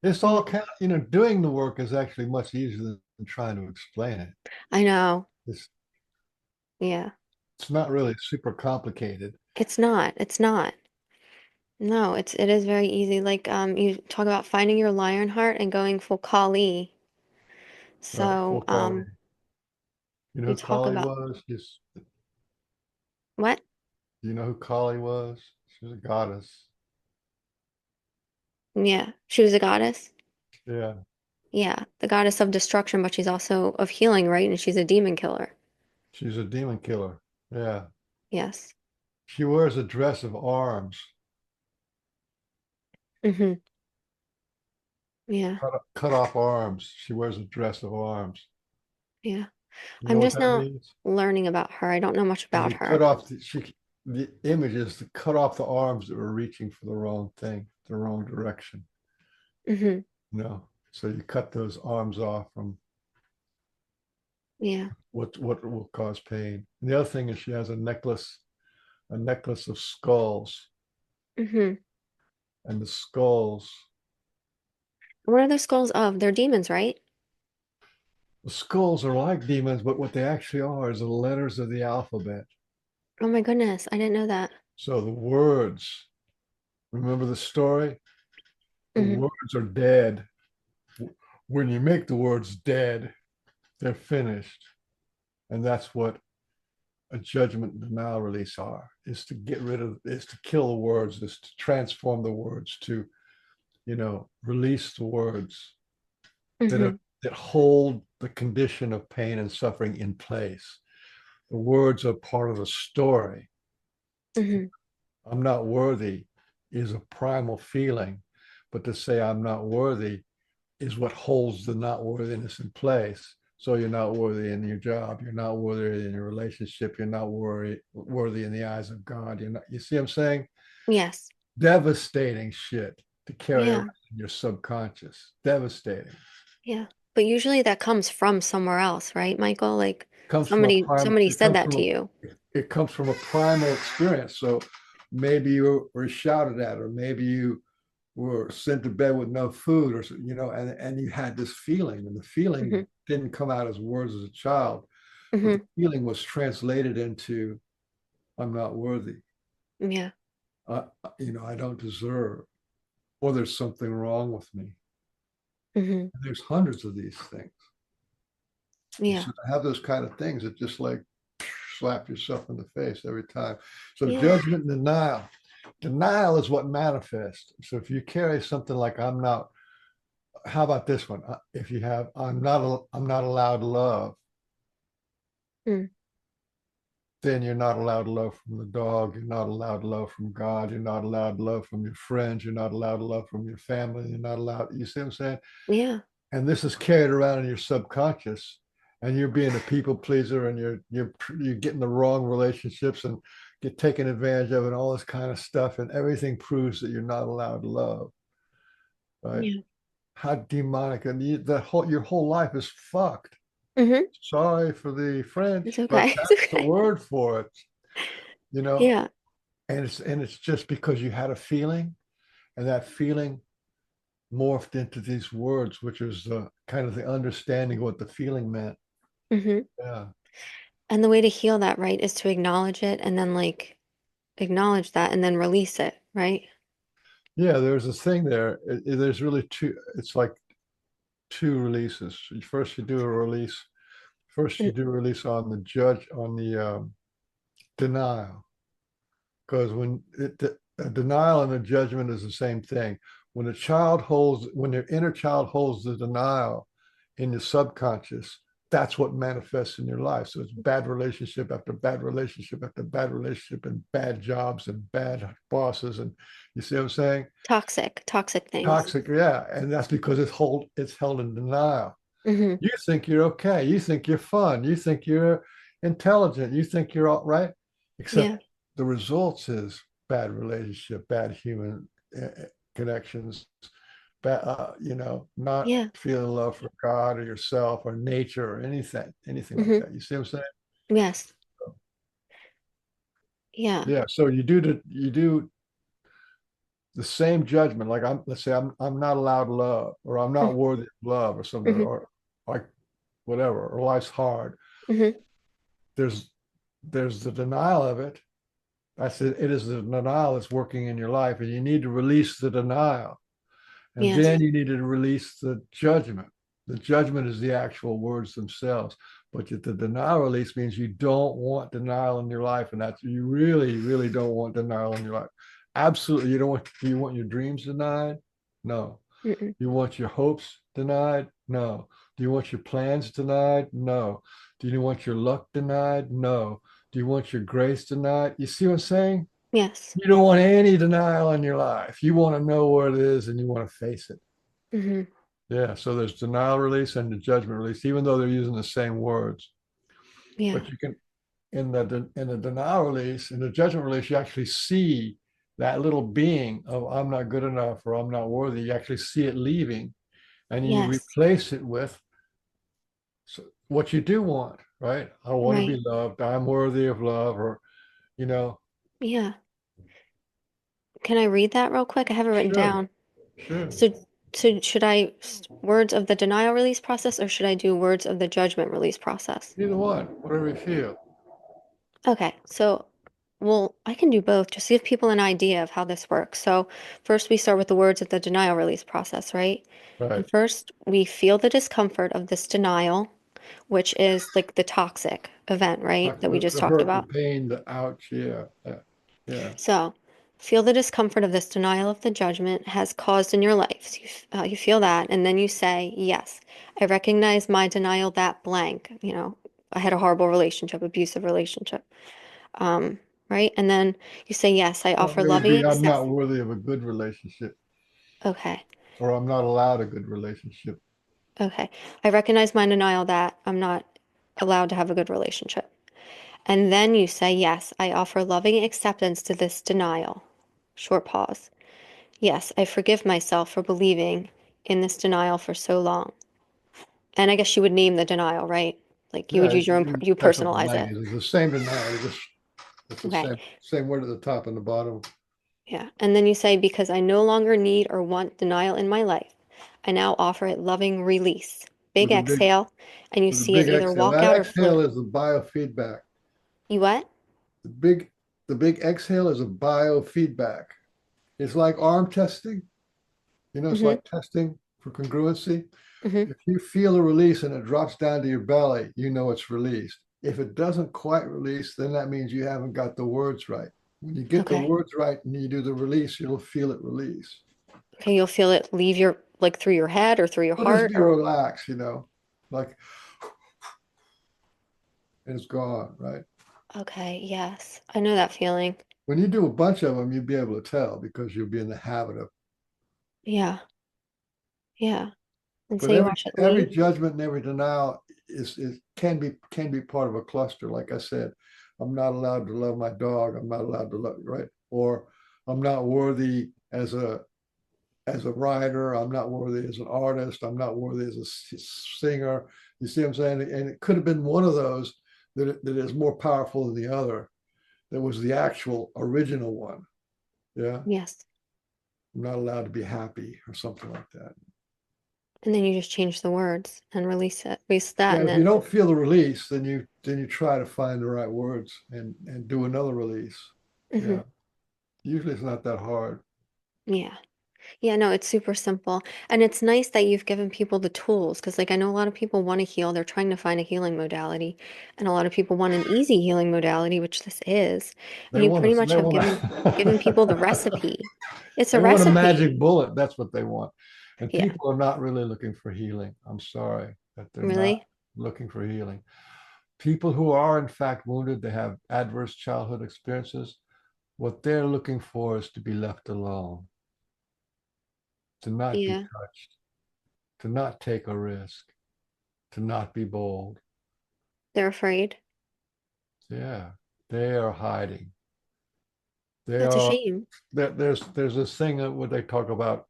It's yeah. all kind of, doing the work is actually much easier than trying to explain it. I know. It's Yeah. it's not really super complicated. It's not. It's not. No, it is very easy. Like you talk about finding your lion heart and going full Kali. Right. So, Full Kali. You know you who talk Kali about was? Just what? you know who Kali was? She was a goddess. Yeah. She was a goddess. Yeah. Yeah, the goddess of destruction, but she's also of healing, right? And she's a demon killer. She's a demon killer. Yeah. Yes. She wears a dress of arms, Mm-hmm. Yeah. cut off arms. She wears a dress of arms. Yeah. You I'm know what just that now means? learning about her. I don't know much And about you cut her. off the image is to cut off the arms that were reaching for the wrong thing, the wrong direction. Mm-hmm. So you cut those arms off from Yeah. what will cause pain. And the other thing is she has a necklace of skulls, Mm-hmm. and the skulls, What are the skulls of? They're demons, right? the skulls are like demons, but what they actually are is the letters of the alphabet. Oh my goodness, I didn't know that. So the words, remember the story? The Mm-hmm. words are dead. When you make the words dead, they're finished. And that's what a judgment and denial release are, is to get rid of, is to kill the words, is to transform the words, to, release the words that Mm-hmm. are, that hold the condition of pain and suffering in place. The words are part of the story. Mm-hmm. I'm not worthy is a primal feeling, but to say I'm not worthy is what holds the not worthiness in place. So you're not worthy in your job. You're not worthy in your relationship. You're not worthy in the eyes of God. You're not. You see what I'm saying? Yes. Devastating shit to carry around Yeah. in your subconscious. Devastating. Yeah. But usually that comes from somewhere else, right, Michael? Like Comes from a primal. somebody said that to you. It comes from a primal experience. So maybe you were shouted at, or maybe you were sent to bed with no food, or and you had this feeling, and the feeling Mm-hmm. didn't come out as words as a child, but the Mm-hmm. feeling was translated into I'm not worthy. Yeah. uh, I don't deserve, or there's something wrong with me. Mm-hmm. And there's hundreds of these things. Yeah. So to have those kind of things, it just like slap yourself in the face every time. So Yeah. judgment and denial is what manifests. So if you carry something like I'm not, how about this one? If you have I'm not allowed to love, Mm. then you're not allowed love from the dog. You're not allowed love from God. You're not allowed love from your friends. You're not allowed love from your family. You're not allowed. You see what I'm saying? Yeah. And this is carried around in your subconscious, and you're being a people pleaser, and you're getting the wrong relationships and get taken advantage of and all this kind of stuff, and everything proves that you're not allowed to love, right? Yeah. How demonic, and that whole your whole life is fucked. Mm-hmm. Sorry for the It's French, but okay. It's that's the okay. word for it, you know. Yeah. And it's just because you had a feeling, and that feeling morphed into these words, which is kind of the understanding of what the feeling meant. Mm-hmm. Yeah, And the way to heal that, right, is to acknowledge it and then like acknowledge that and then release it, right? yeah. There's this thing there. There's really two. It's like two releases. First, you do a release. First, you And do a release on the judge on the denial, because a denial and a judgment is the same thing. When your inner child holds the denial in your subconscious, that's what manifests in your life. So it's bad relationship after bad relationship after bad relationship, and bad jobs and bad bosses, and you see what I'm saying? toxic things. Toxic, yeah, and that's because it's held in denial. Mm-hmm. You think you're okay. You think you're fun. You think you're intelligent. You think you're all right. Yeah. Except the results is bad relationship, bad human connections, not Yeah. feeling love for God or yourself or nature or anything like Mm-hmm. that. You see what I'm saying? Yes. So, Yeah. yeah. So you do the same judgment. Like let's say I'm not allowed love, or I'm not worthy of love, or something, Mm-hmm. or like whatever, or life's hard. Mm-hmm. there's there's the denial of it. I said it is the denial that's working in your life, and you need to release the denial, and Yes. then you need to release the judgment. The judgment is the actual words themselves, but the denial release means you don't want denial in your life, and that's you really, really don't want denial in your life. Absolutely, you don't want. Do you want your dreams denied? No. Mm-mm. Do you want your hopes denied? No. Do you want your plans denied? No. Do you want your luck denied? No. Do you want your grace denied? You see what I'm saying? Yes. You don't want any denial in your life. You want to know what it is and you want to face it. Mm-hmm. Yeah. So there's denial release and the judgment release, even though they're using the same words. Yeah. But you can in the denial release, in the judgment release, you actually see that little being of I'm not good enough or I'm not worthy. You actually see it leaving, and you Yes. replace it with what you do want, right? I want to Right. be loved. I'm worthy of love, or, you know, Yeah. Can I read that real quick? I have it written sure, down. sure. So, so should I words of the denial release process or should I do words of the judgment release process? Either one, whatever you feel. Okay. So, well, I can do both just to give people an idea of how this works. So, first we start with the words of the denial release process, right? Right. And first we feel the discomfort of this denial, which is like the toxic event, right? Like That we just the talked hurt, the about. pain, the ouch. Yeah. Yeah. Yeah. So, feel the discomfort of this denial of the judgment has caused in your life. So you feel that, and then you say, Yes, I recognize my denial that blank. I had a horrible relationship, abusive relationship. Um, right? And then you say, Yes, I Well, offer it would loving be I'm accept. not worthy of a good relationship, Okay, or I'm not allowed a good relationship. okay. I recognize my denial that I'm not allowed to have a good relationship. And then you say, Yes, I offer loving acceptance to this denial. Short pause. Yes, I forgive myself for believing in this denial for so long. And I guess you would name the denial, right? Like you would Yeah, use your own, you that's what the personalize it. language is. The same denial. It's the Okay. same word at the top and the bottom. Yeah. And then you say, because I no longer need or want denial in my life, I now offer it loving release. Big with a big exhale, and you with a see it big either exhale. walk That out or exhale float. is the biofeedback. You what? The big the big exhale is a biofeedback. It's like arm testing. It's Mm-hmm. like testing for congruency. Mm-hmm. If you feel a release and it drops down to your belly, you know it's released. If it doesn't quite release, then that means you haven't got the words right. When you get the Okay. words right and you do the release, you'll feel it release. Okay. You'll feel it leave your, like through your head or through your Well, just heart be or, relaxed, like it's gone, right? okay. Yes. I know that feeling. When you do a bunch of them, you'll be able to tell because you'll be in the habit of. Yeah. Yeah. And But say you every watch it every leave. judgment and every denial is can be part of a cluster. Like I said, I'm not allowed to love my dog. I'm not allowed to love, right? Or I'm not worthy as a writer. I'm not worthy as an artist. I'm not worthy as a singer. You see what I'm saying? And it could have been one of those that is more powerful than the other. That was the actual original one. Yeah. Yes. I'm not allowed to be happy or something like that. And then you just change the words and release that, Yeah, and if you then, don't feel the release, then you try to find the right words and do another release. hmm, Yeah. Usually it's not that hard. yeah. Yeah, no, it's super simple. And it's nice that you've given people the tools because, like, I know a lot of people want to heal. They're trying to find a healing modality. And a lot of people want an easy healing modality, which this is. And They you want pretty to much they have want given people the recipe. It's a they want a magic recipe. bullet. That's what they want. And Yeah, people are not really looking for healing. I'm sorry that they're not really? looking for healing. People who are in fact wounded, they have adverse childhood experiences. What they're looking for is to be left alone, to not be Yeah, touched, to not take a risk, to not be bold. they're afraid. Yeah, they are hiding. They That's a are. shame. There's this thing that where they talk about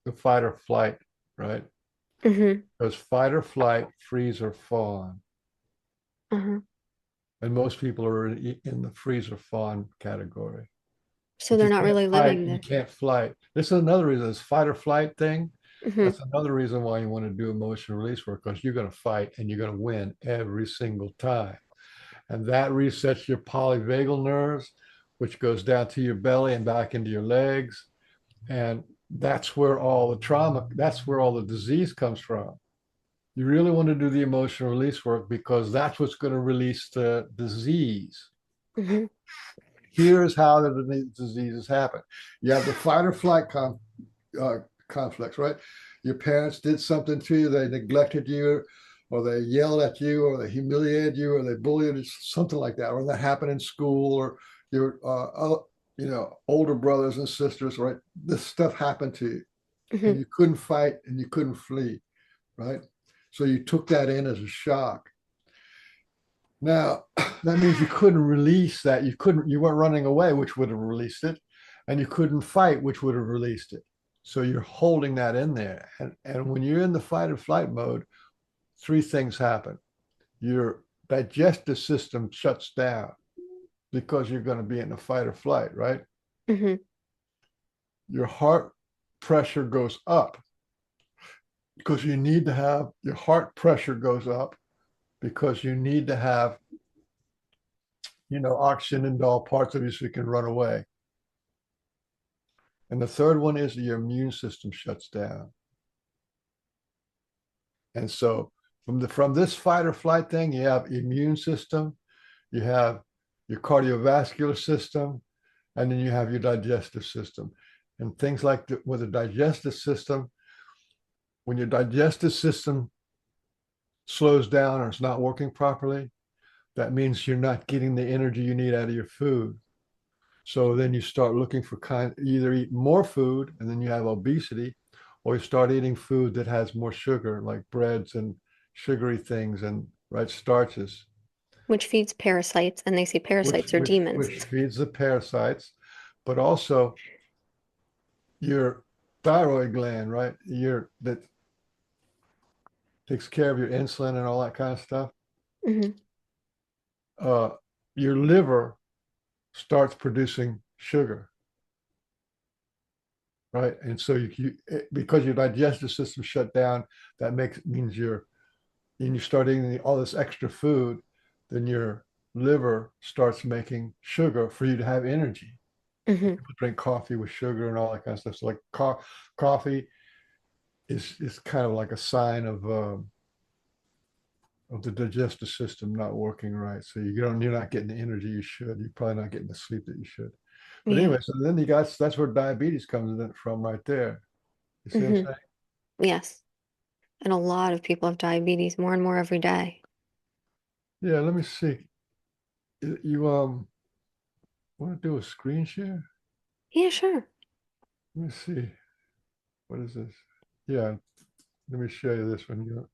the fight or flight, right? Mm-hmm. There's fight or flight, freeze or fawn, Uh-huh. and most people are in the freeze or fawn category. So If they're you not can't really fight, living you the. can't flight. This is another reason. This fight or flight thing. Mm-hmm. That's another reason why you want to do emotional release work because you're going to fight and you're going to win every single time. And that resets your polyvagal nerves, which goes down to your belly and back into your legs. And that's where all the trauma, that's where all the disease comes from. You really want to do the emotional release work because that's what's going to release the disease. Mm-hmm. Here's how the diseases happen. You have the fight or flight uh, conflicts, right? Your parents did something to you, they neglected you, or they yelled at you, or they humiliated you, or they bullied you, something like that, or that happened in school, or your older brothers and sisters, right? This stuff happened to you, and Mm-hmm. you couldn't fight and you couldn't flee, right? So you took that in as a shock. Now, that means you couldn't release that. You weren't running away, which would have released it, and you couldn't fight, which would have released it. So you're holding that in there. And when you're in the fight or flight mode, three things happen. Your digestive system shuts down because you're going to be in a fight or flight, right? Mm-hmm. Your heart pressure goes up because you need to have your heart pressure goes up because you need to have, oxygen into all parts of you so you can run away. And the third one is your immune system shuts down. And so from this fight or flight thing, you have immune system, you have your cardiovascular system, and then you have your digestive system. And things like with the digestive system, when your digestive system slows down or it's not working properly, that means you're not getting the energy you need out of your food. So then you start looking for either eat more food and then you have obesity, or you start eating food that has more sugar, like breads and sugary things and right starches, Which feeds parasites, and they say which parasites are which demons. which feeds the parasites, but also your thyroid gland, right? Your that takes care of your insulin and all that kind of stuff. Mm-hmm. Uh, your liver starts producing sugar, right? And so because your digestive system shut down, that means and you start eating all this extra food, then your liver starts making sugar for you to have energy. Mm-hmm. People drink coffee with sugar and all that kind of stuff. So like coffee is kind of like a sign of the digestive system not working right. So you're not getting the energy you should. You're probably not getting the sleep that you should. But Yeah. anyway, so then that's where diabetes comes in from right there. You see what I'm Mm-hmm. saying? Yes. And a lot of people have diabetes more and more every day. Yeah, let me see. You want to do a screen share? Yeah, sure. Let me see. What is this? Yeah, let me show you this one.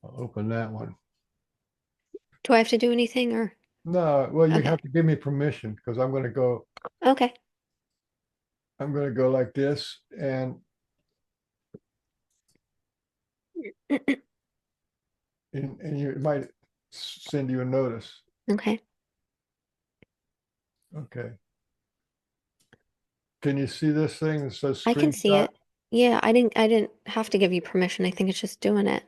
I'll open that one. Do I have to do anything or? No, well, you Okay. have to give me permission because Okay. I'm gonna go like this, and you it might send you a notice. Okay. Okay. Can you see this thing that says I can see screenshot? it. Yeah, I didn't have to give you permission. I think it's just doing it.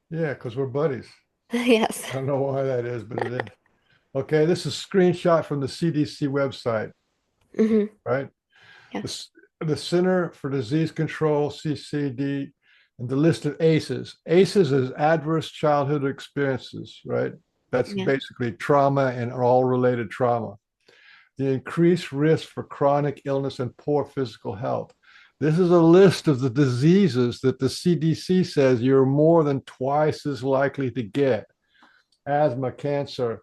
Yeah, because we're buddies. Yes. I don't know why that is, but it is. Okay, this is a screenshot from the CDC website, Hmm. right? Yeah. The Center for Disease Control, CCD, and the list of ACEs. ACEs is adverse childhood experiences, right? That's Yeah. basically trauma and all related trauma. The increased risk for chronic illness and poor physical health. This is a list of the diseases that the CDC says you're more than twice as likely to get: asthma, cancer,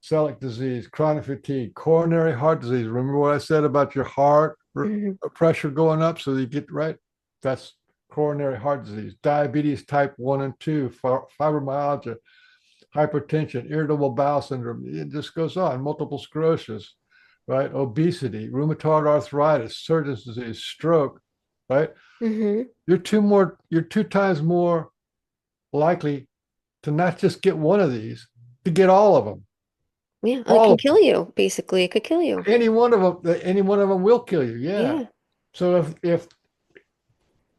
celiac disease, chronic fatigue, coronary heart disease. Remember what I said about your heart Hmm. pressure going up so you get right? That's coronary heart disease, diabetes type 1 and 2, fibromyalgia, hypertension, irritable bowel syndrome. It just goes on. Multiple sclerosis, right? Obesity, rheumatoid arthritis, Sjogren's disease, stroke, right? Hmm. You're two times more likely to not just get one of these, to get Yeah. It all can of them. kill you, basically. It could kill you. Any one of them will kill you. Yeah. Yeah. So if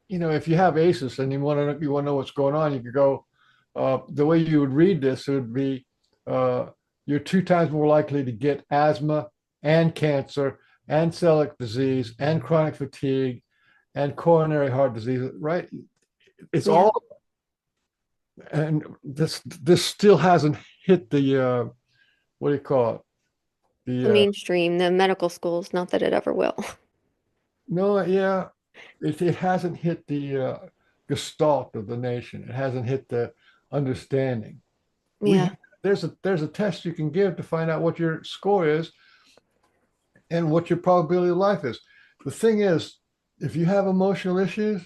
if you have ACEs and you want to know what's going on, you could go. The way you would read this, it would be uh, you're two times more likely to get asthma and cancer and celiac disease and chronic fatigue and coronary heart disease. Right? It's Yeah. all, and this still hasn't hit the what do you call it? The The mainstream, the medical schools, not that it ever will. no, yeah, it hasn't hit the gestalt of the nation. It hasn't hit the understanding. We Yeah. have, there's a test you can give to find out what your score is and what your probability of life is. The thing is, if you have emotional issues,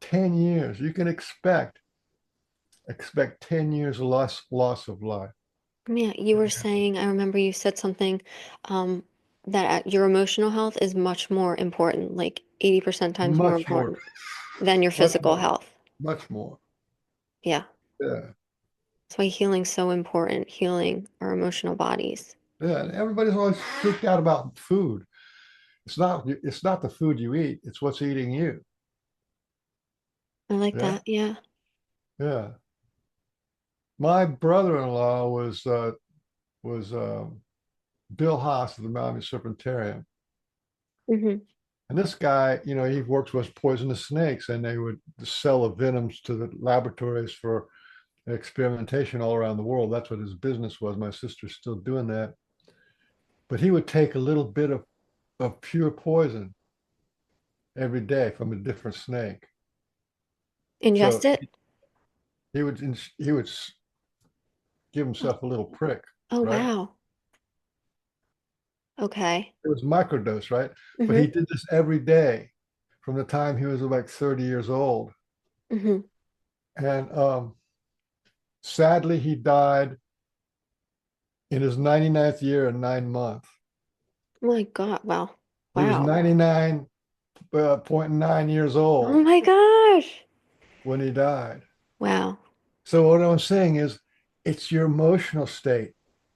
10 years, you can expect 10 years of loss of life. Yeah. You were saying, I remember you said something, um, that your emotional health is much more important, like 80% times more Much more, important than your much physical more, health. much more. Yeah. Yeah. That's why healing's so important, healing our emotional bodies. Yeah. And everybody's always freaked out about food. It's not the food you eat, it's what's eating you. I like Yeah. that. Yeah. Yeah. My brother-in-law was Bill Haas of the Miami Serpentarium. Hmm. And this guy, he works with poisonous snakes, and they would sell the venoms to the laboratories for experimentation all around the world. That's what his business was. My sister's still doing that. But he would take a little bit of pure poison every day from a different snake. So Ingest it? he would give Oh, himself a little prick, oh, right? wow. Okay. It was microdose, right? But he Hmm. did this every day from the time he was like 30 years old. Hmm. And sadly, he died in his 99th year and 9 months. My God. Wow. He was Wow. 99.9 years Oh old my gosh. when he died. Wow. So what I'm saying is it's your emotional state.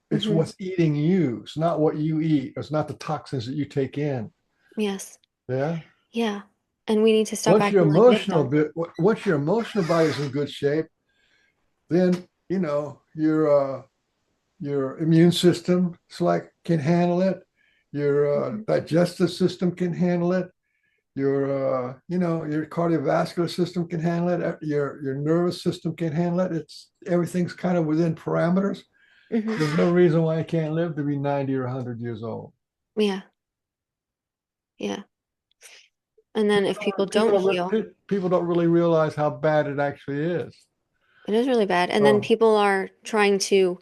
It's Hmm. what's eating you. It's not what you eat. It's not the toxins that you take in. Yes. Yeah. Yeah. And we need to stop Once your acting like emotional victims. bit, once your emotional body is in good shape, then your immune system can handle it. Your Hmm. digestive system can handle it. Your cardiovascular system can handle it. Your nervous system can handle it. Everything's kind of within parameters. Hmm. There's no reason why I can't live to be 90 or 100 years old. Yeah. Yeah. And then if people People don't heal, don't, people don't really realize how bad it actually is. it is really bad. And then So people are trying to,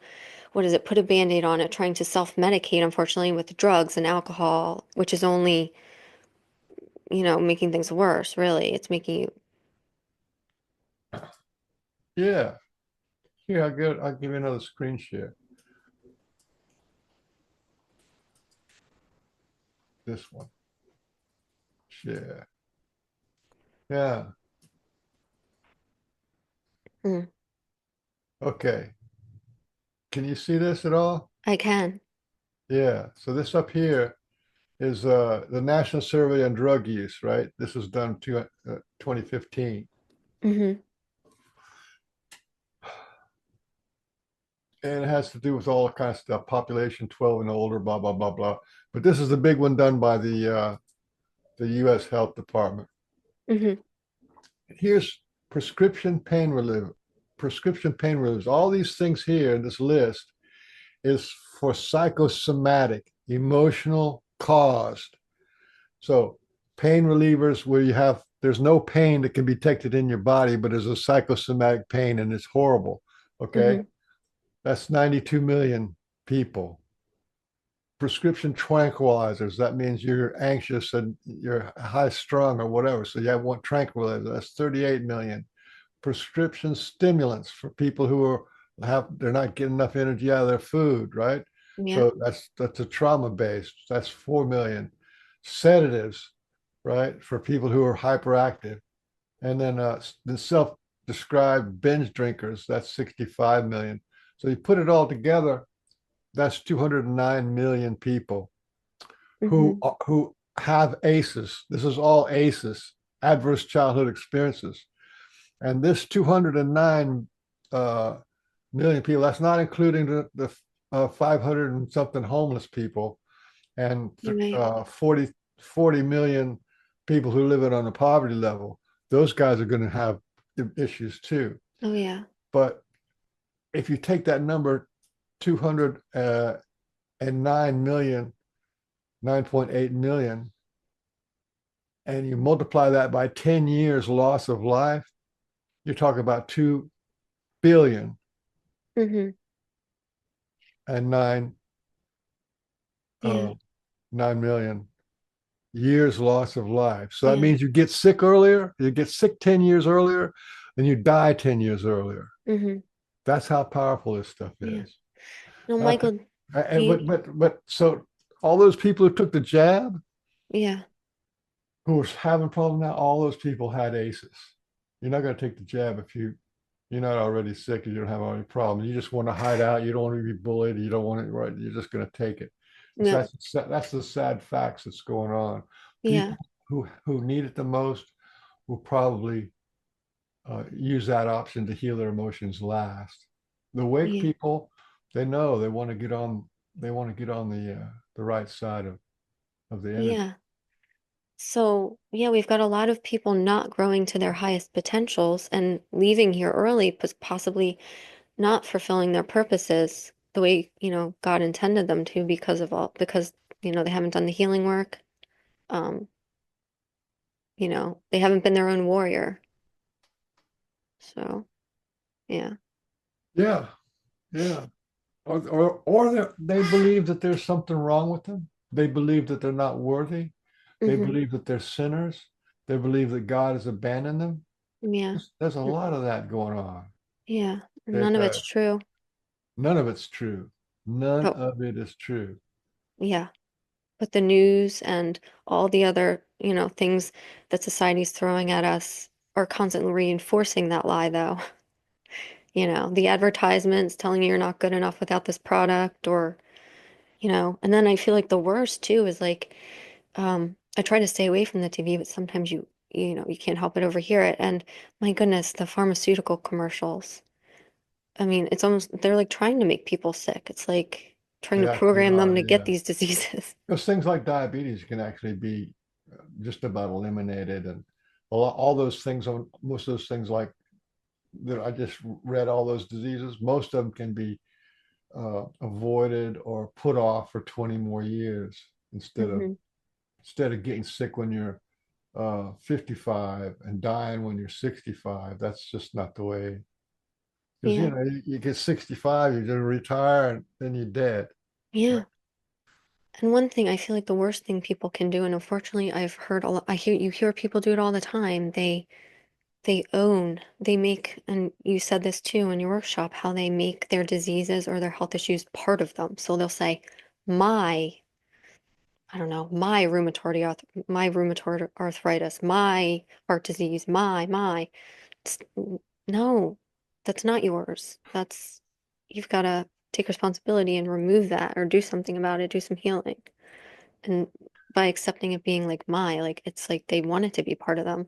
what is it, put a band-aid on it, trying to self-medicate, unfortunately, with drugs and alcohol, which is only, making things worse, really. It's making you, yeah, here I'll give you another screen share. this one. Yeah. Yeah. Mm, Okay. Can you see this at all? I can. Yeah. So this up here is the National Survey on Drug Use, right? This was done 2015. Mm-hmm. And it has to do with all kinds of stuff, population 12 and older, blah, blah, blah, blah. But this is the big one done by the US Health Department. Mm-hmm. Here's prescription pain relief. All these things here in this list is for psychosomatic, emotional caused. So pain relievers where there's no pain that can be detected in your body, but there's a psychosomatic pain and it's horrible. Okay. Mm-hmm. That's 92 million people. Prescription tranquilizers, that means you're anxious and you're high strung or whatever. So you have one tranquilizer, that's 38 million. Prescription stimulants for people who they're not getting enough energy out of their food, right? Yeah. So that's a trauma based. That's 4 million. Sedatives, right, for people who are hyperactive, and then the self-described binge drinkers. That's 65 million. So you put it all together, that's 209 million people Mm-hmm. who have ACEs. This is all ACEs, adverse childhood experiences. And this 209 uh, million people, that's not including the 500 and something homeless people and Right. 40 million people who live it on the poverty level. Those guys are going to have issues too. Oh yeah. But if you take that number, 209 million, 9.8 million, and you multiply that by 10 years loss of life, you're talking about 2 billion Mm-hmm. and Yeah. uh, 9 million years loss of life. So that Yeah. means you get sick earlier, you get sick 10 years earlier, and you die 10 years earlier. Mm-hmm. That's how powerful this stuff Yeah. is. No, I think, Michael, and you, but so all those people who took the jab yeah. who are having a problem now, all those people had ACEs. You're not going to take the jab if you're not already sick and you don't have any problem. You just want to hide out. You don't want to be bullied. You don't want it right. You're just going to take it. So No. that's the sad facts that's going on. Yeah. People who need it the most will probably use that option to heal their emotions last. The wake Yeah. people, they know they want to get on. They want to get on the right side of the energy. Yeah. So, yeah, we've got a lot of people not growing to their highest potentials and leaving here early, possibly not fulfilling their purposes the way, God intended them to because, they haven't done the healing work. Um, they haven't been their own warrior. So, yeah. Yeah, yeah. Or they believe that there's something wrong with them. They believe that they're not worthy. They Hmm. believe that they're sinners. They believe that God has abandoned them. Yeah. There's a lot of that going on. Yeah. None That of it's true. none of it's true. None But of it is true. yeah. But the news and all the other, things that society's throwing at us are constantly reinforcing that lie, though. The advertisements telling you you're not good enough without this product, or, and then I feel like the worst too is like, I try to stay away from the TV, but sometimes you can't help but overhear it. And my goodness, the pharmaceutical commercials. I mean, it's almost, they're like trying to make people sick. It's like trying They to actually program them are, to get yeah. these diseases. Because things like diabetes can actually be just about eliminated, and all those things, most of those things like that I just read, all those diseases, most of them can be avoided or put off for 20 more years instead of Hmm. instead of getting sick when you're 55 and dying when you're 65. That's just not the way. Because Yeah. you get 65, you just retire, and then you're dead. Yeah. Right? And one thing I feel like the worst thing people can do, and unfortunately I've heard a lot, you hear people do it all the time. They make, and you said this too in your workshop, how they make their diseases or their health issues part of them. So they'll say, my I don't know, my rheumatoid arthritis, my heart disease, my. It's, no, that's not yours. You've got to take responsibility and remove that or do something about it, do some healing. And by accepting it being like like it's like they want it to be part of them.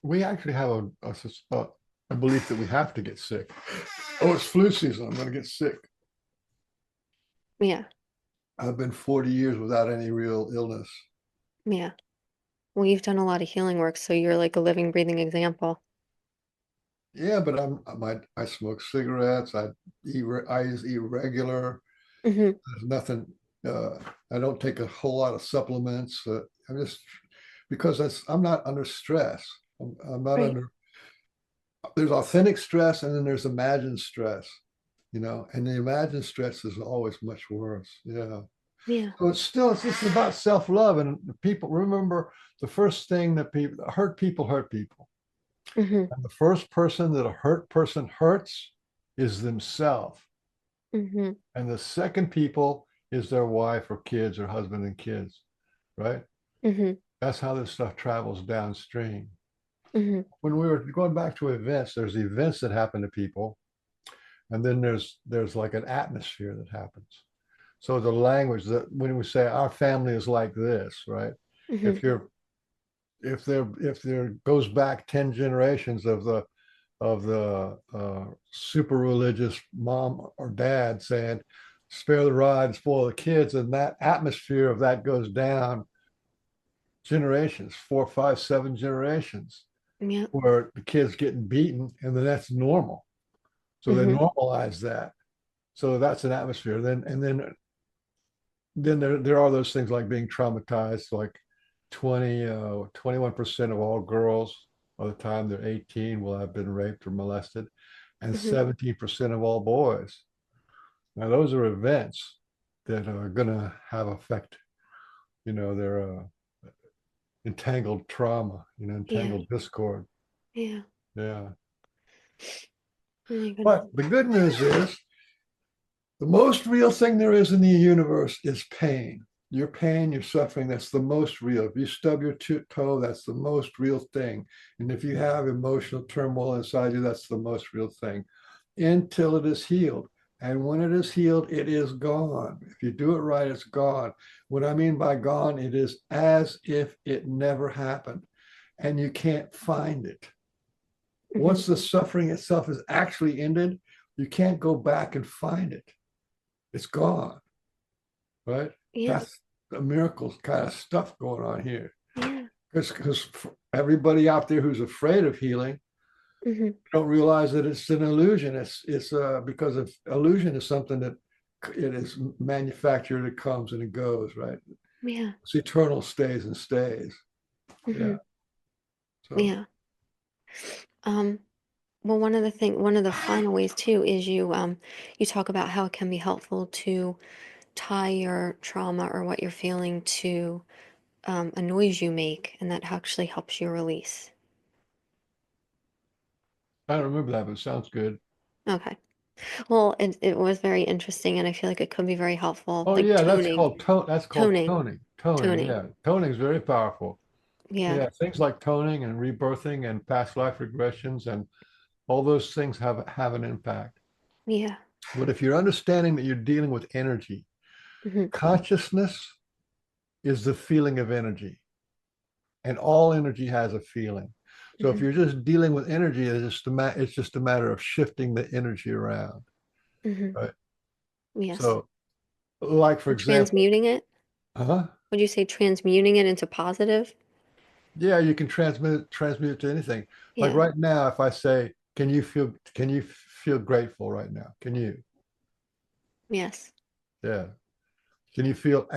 We actually have a belief that we have to get sick. Oh, it's flu season. I'm going to get sick. Yeah, I've been 40 years without any real illness. yeah. Well, you've done a lot of healing work, so you're like a living, breathing example. Yeah, but I smoke cigarettes. I just eat regular. Hmm. There's nothing. Uh, I don't take a whole lot of supplements. I'm just because I'm not under stress. I'm not Right. under. There's authentic stress, and then there's imagined stress. And the imagined stress is always much worse. Yeah. Yeah. So it's just about self-love, and people remember the first thing that people hurt people. Hmm. And the first person that a hurt person hurts is themselves. Hmm. And the second people is their wife or kids or husband and kids, right? Hmm. That's how this stuff travels downstream. Hmm. When we were going back to events, there's events that happen to people, and then there's like an atmosphere that happens. So the language that when we say our family is like this, right? Hmm. If you're if there goes back 10 generations of the super religious mom or dad saying, spare the rod, spoil the kids, and that atmosphere of that goes down generations, 4, 5, 7 generations, Yeah. where the kids getting beaten, and then that's normal. So they Hmm. normalize that. So that's an atmosphere. Then there are those things like being traumatized, like 21% of all girls by the time they're 18 will have been raped or molested, and Hmm. 17% of all boys. Now, those are events that are going to have effect. They're entangled trauma, Yeah. entangled discord. Yeah. Yeah. Oh my goodness. But the good news is the most real thing there is in the universe is pain. Your pain, your suffering, that's the most real. If you stub your toe, that's the most real thing. And if you have emotional turmoil inside you, that's the most real thing until it is healed. And when it is healed, it is gone. If you do it right, it's gone. What I mean by gone, it is as if it never happened and you can't find it. Hmm. Once the suffering itself is actually ended, you can't go back and find it. It's gone, right? Yeah. That's the miracle kind of stuff going on here. Yeah. Because everybody out there who's afraid of healing Hmm. don't realize that it's an illusion. It's because of illusion is something that it is manufactured, it comes and it goes, right? Yeah. It's eternal, stays and stays. Yeah. Hmm. So Yeah. Um, well, one of the final ways too is you talk about how it can be helpful to tie your trauma or what you're feeling to a noise you make, and that actually helps you release. I don't remember that, but it sounds good. Okay. Well, it was very interesting, and I feel like it could be very helpful, Oh like yeah, that's called toning, toning. Toning, toning. yeah. Toning is very powerful. Yeah. Yeah, things like toning and rebirthing and past life regressions and all those things have an impact. Yeah. But if you're understanding that you're dealing with energy, Hmm. consciousness is the feeling of energy, and all energy has a feeling. So if Hmm. you're just dealing with energy, it's just a matter of shifting the energy around, Hmm. right? Yes. So, like for And example, transmuting it. huh? Would you say transmuting it into positive? Yeah, you can transmit it to anything. Like Yeah. right now, if I say, can you feel grateful right now? Can you? Yes. Yeah. Can you feel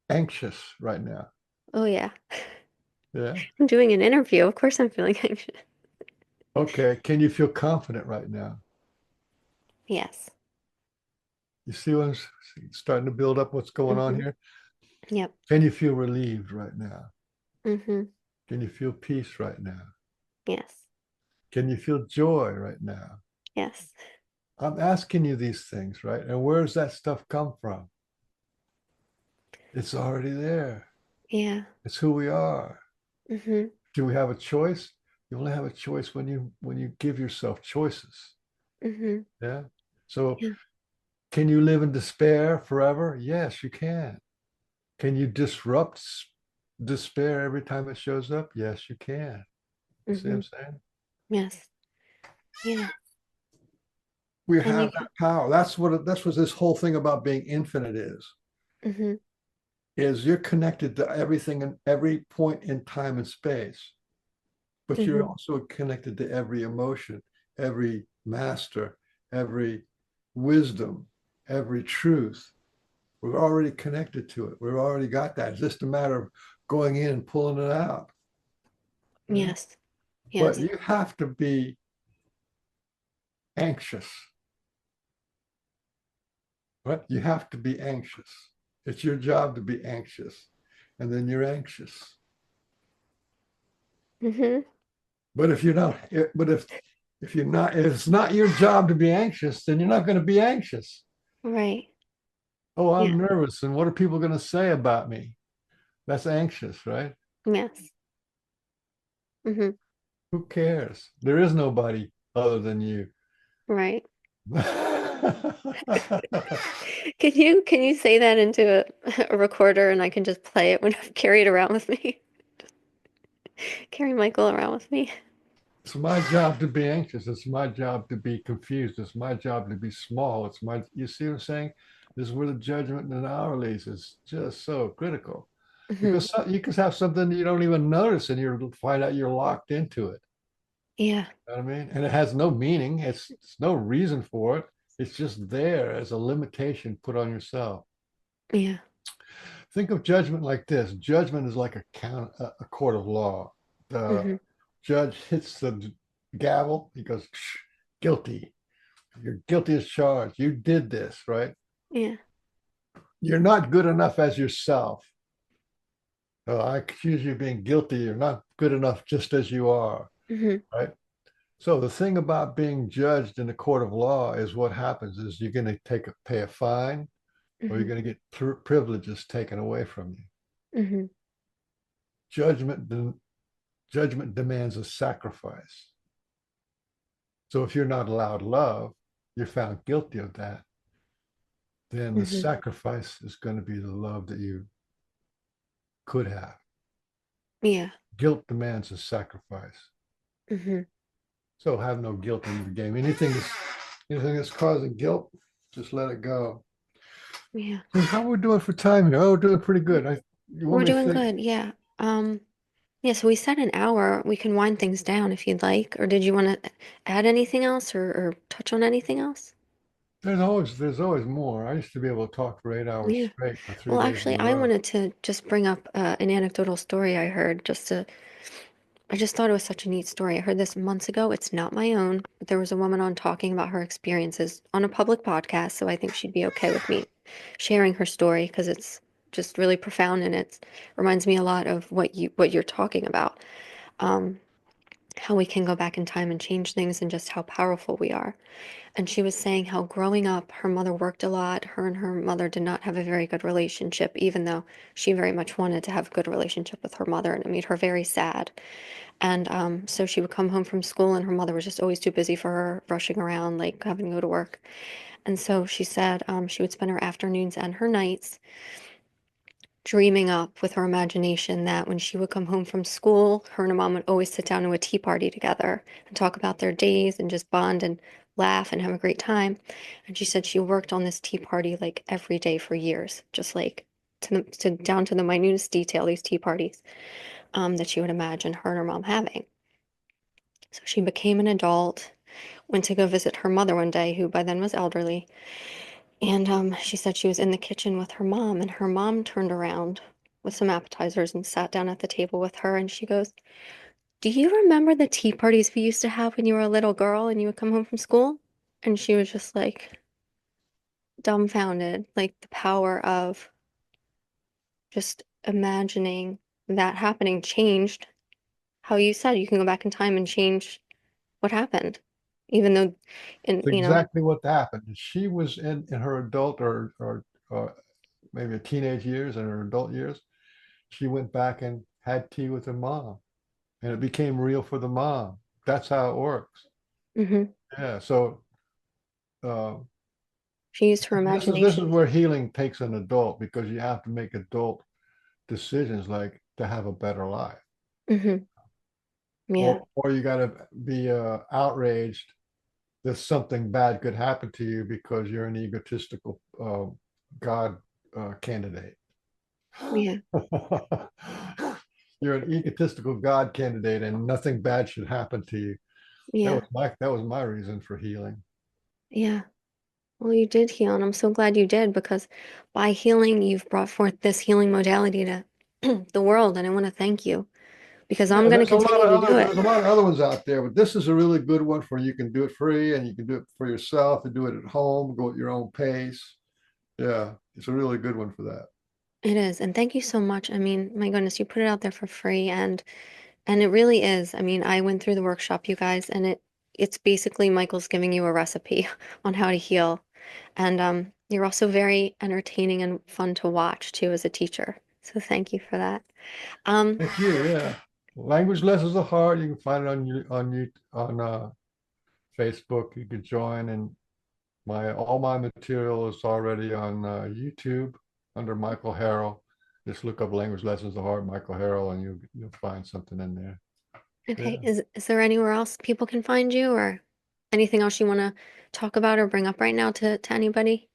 anxious right now? Oh yeah. Yeah. I'm doing an interview. Of course I'm feeling anxious. Okay. Can you feel confident right now? Yes. You see what I'm starting to build up what's going on Hmm. here? Yep. Can you feel relieved right now? Hmm. Can you feel peace right now? Yes. Can you feel joy right now? Yes. I'm asking you these things, right? And where does that stuff come from? It's already there. Yeah. It's who we are. Mhm. Do we have a choice? You only have a choice when you give yourself choices. Mhm. Yeah. So Yeah. can you live in despair forever? Yes, you can. Can you disrupt despair every time it shows up? Yes, you can. You see what I'm Mhm. saying? Yes. Yeah. We And you have that can. power. That's what this whole thing about being infinite Mhm. is you're connected to everything in every point in time and space, but you're Mhm. also connected to every emotion, every master, every wisdom, every truth. We're already connected to it. We've already got that. It's just a matter of going in and pulling it out. Yeah. Yes. But Yes. you have to be anxious, right? You have to be anxious. It's your job to be anxious, and then you're anxious. Mhm. But if you're not, but if you're not, if it's not your job to be anxious, then you're not going to be anxious. Right. Oh, Yeah. I'm nervous, and what are people going to say about me? That's anxious, right? Yes. Mhm. Who cares? There is nobody other than you. Right. Can you say that into a recorder and I can just play it when I carry it around with me? Carry Michael around with me. It's my job to be anxious. It's my job to be confused. It's my job to be small. You see what I'm saying? This is where the judgment and our release is just so critical Mhm. because you can have something you don't even notice and you find out you're locked into it. Yeah. You know what I mean? And it has no meaning. It's no reason for it. It's just there as a limitation put on yourself. Yeah. Think of judgment like this. Judgment is like a court of law. The Mhm. judge hits the gavel. He goes, guilty. You're guilty as charged. You did this, right? Yeah. You're not good enough as yourself. I accuse you of being guilty. You're not good enough just as you are, Mhm. right? So the thing about being judged in the court of law is what happens is you're going to pay a fine or you're Mhm. going to get privileges taken away from you. Mhm. Judgment, judgment demands a sacrifice. So if you're not allowed love, you're found guilty of that. Then the Mhm. sacrifice is going to be the love that you could have. Yeah. Guilt demands a sacrifice. Mhm. So have no guilt in the game. Anything that's causing guilt, just let it go. Yeah. Hey, how are we doing for time here? Oh, we're doing pretty good. You want We're me to doing think? good. Yeah. Yeah, so we said an hour. We can wind things down if you'd like. Or did you want to add anything else or touch on anything else? There's always more. I used to be able to talk for 8 hours Yeah. straight for three Well, days in actually, a I row. wanted to just bring up an anecdotal story I heard I just thought it was such a neat story. I heard this months ago. It's not my own, but there was a woman on talking about her experiences on a public podcast, so I think she'd be okay with me sharing her story because it's just really profound and it reminds me a lot of what you're talking about. Um, how we can go back in time and change things and just how powerful we are. And she was saying how growing up, her mother worked a lot. Her and her mother did not have a very good relationship, even though she very much wanted to have a good relationship with her mother, and it made her very sad. And so she would come home from school, and her mother was just always too busy for her, rushing around, like having to go to work. And so she said she would spend her afternoons and her nights dreaming up with her imagination that when she would come home from school, her and her mom would always sit down to a tea party together and talk about their days and just bond and laugh and have a great time. And she said she worked on this tea party like every day for years, just like down to the minutest detail, these tea parties that she would imagine her and her mom having. So she became an adult, went to go visit her mother one day, who by then was elderly, and she said she was in the kitchen with her mom, and her mom turned around with some appetizers and sat down at the table with her. And she goes, "Do you remember the tea parties we used to have when you were a little girl and you would come home from school?" And she was just like dumbfounded, like the power of just imagining that happening changed how you said you can go back in time and change what happened, even though, It's in exactly what happened. She was in her adult or maybe teenage years and her adult years, she went back and had tea with her mom, and it became real for the mom. That's how it works. Hmm. Yeah. So uh, She used her this is imagination. where healing takes an adult because you have to make adult decisions like to have a better life, Hmm. Yeah. or you got to be outraged that something bad could happen to you because you're an egotistical God candidate. Yeah. You're an egotistical God candidate, and nothing bad should happen to you. Yeah. That was my reason for healing. Yeah. Well, you did heal, and I'm so glad you did because by healing, you've brought forth this healing modality to the world, and I want to thank you because I'm Yeah, going to continue to do it. there's a lot of other ones out there, but this is a really good one for you can do it free and you can do it for yourself and do it at home, go at your own pace. Yeah, it's a really good one for that. It is, and thank you so much. I mean, my goodness, you put it out there for free, and it really is. I mean, I went through the workshop, you guys, and it's basically Michael's giving you a recipe on how to heal. And you're also very entertaining and fun to watch too as a teacher. So thank you for that. Um, Thank you. Yeah, language lessons of heart. You can find it on Facebook. You could join, and my all my material is already on YouTube under Michael Harrell. Just look up language lessons of heart, Michael Harrell, and you'll find something in there. okay, Yeah. is there anywhere else people can find you or anything else you want to talk about or bring up right now to anybody?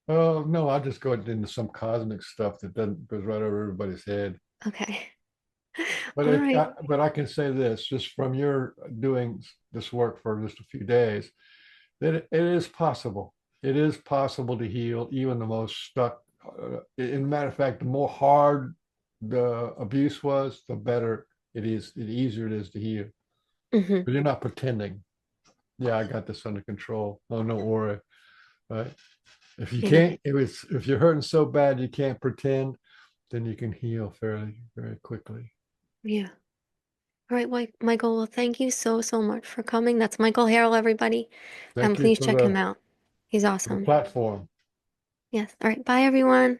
Oh no, I just go into some cosmic stuff that doesn't goes right over everybody's head. Okay. But All right. but I can say this, just from your doing this work for just a few days, that it is possible. It is possible to heal even the most stuck. In matter of fact, the more hard the abuse was, the better it is. The easier it is to heal. Hmm. But you're not pretending. Yeah, I got this under control. Oh, no worry. Right? If you Yeah. can't, if you're hurting so bad you can't pretend, then you can heal fairly very quickly. Yeah. All right, Michael, well, thank you so, so much for coming. That's Michael Harrell, everybody. And Thank you please check him out. He's for the awesome. platform. Yes. All right. Bye, everyone.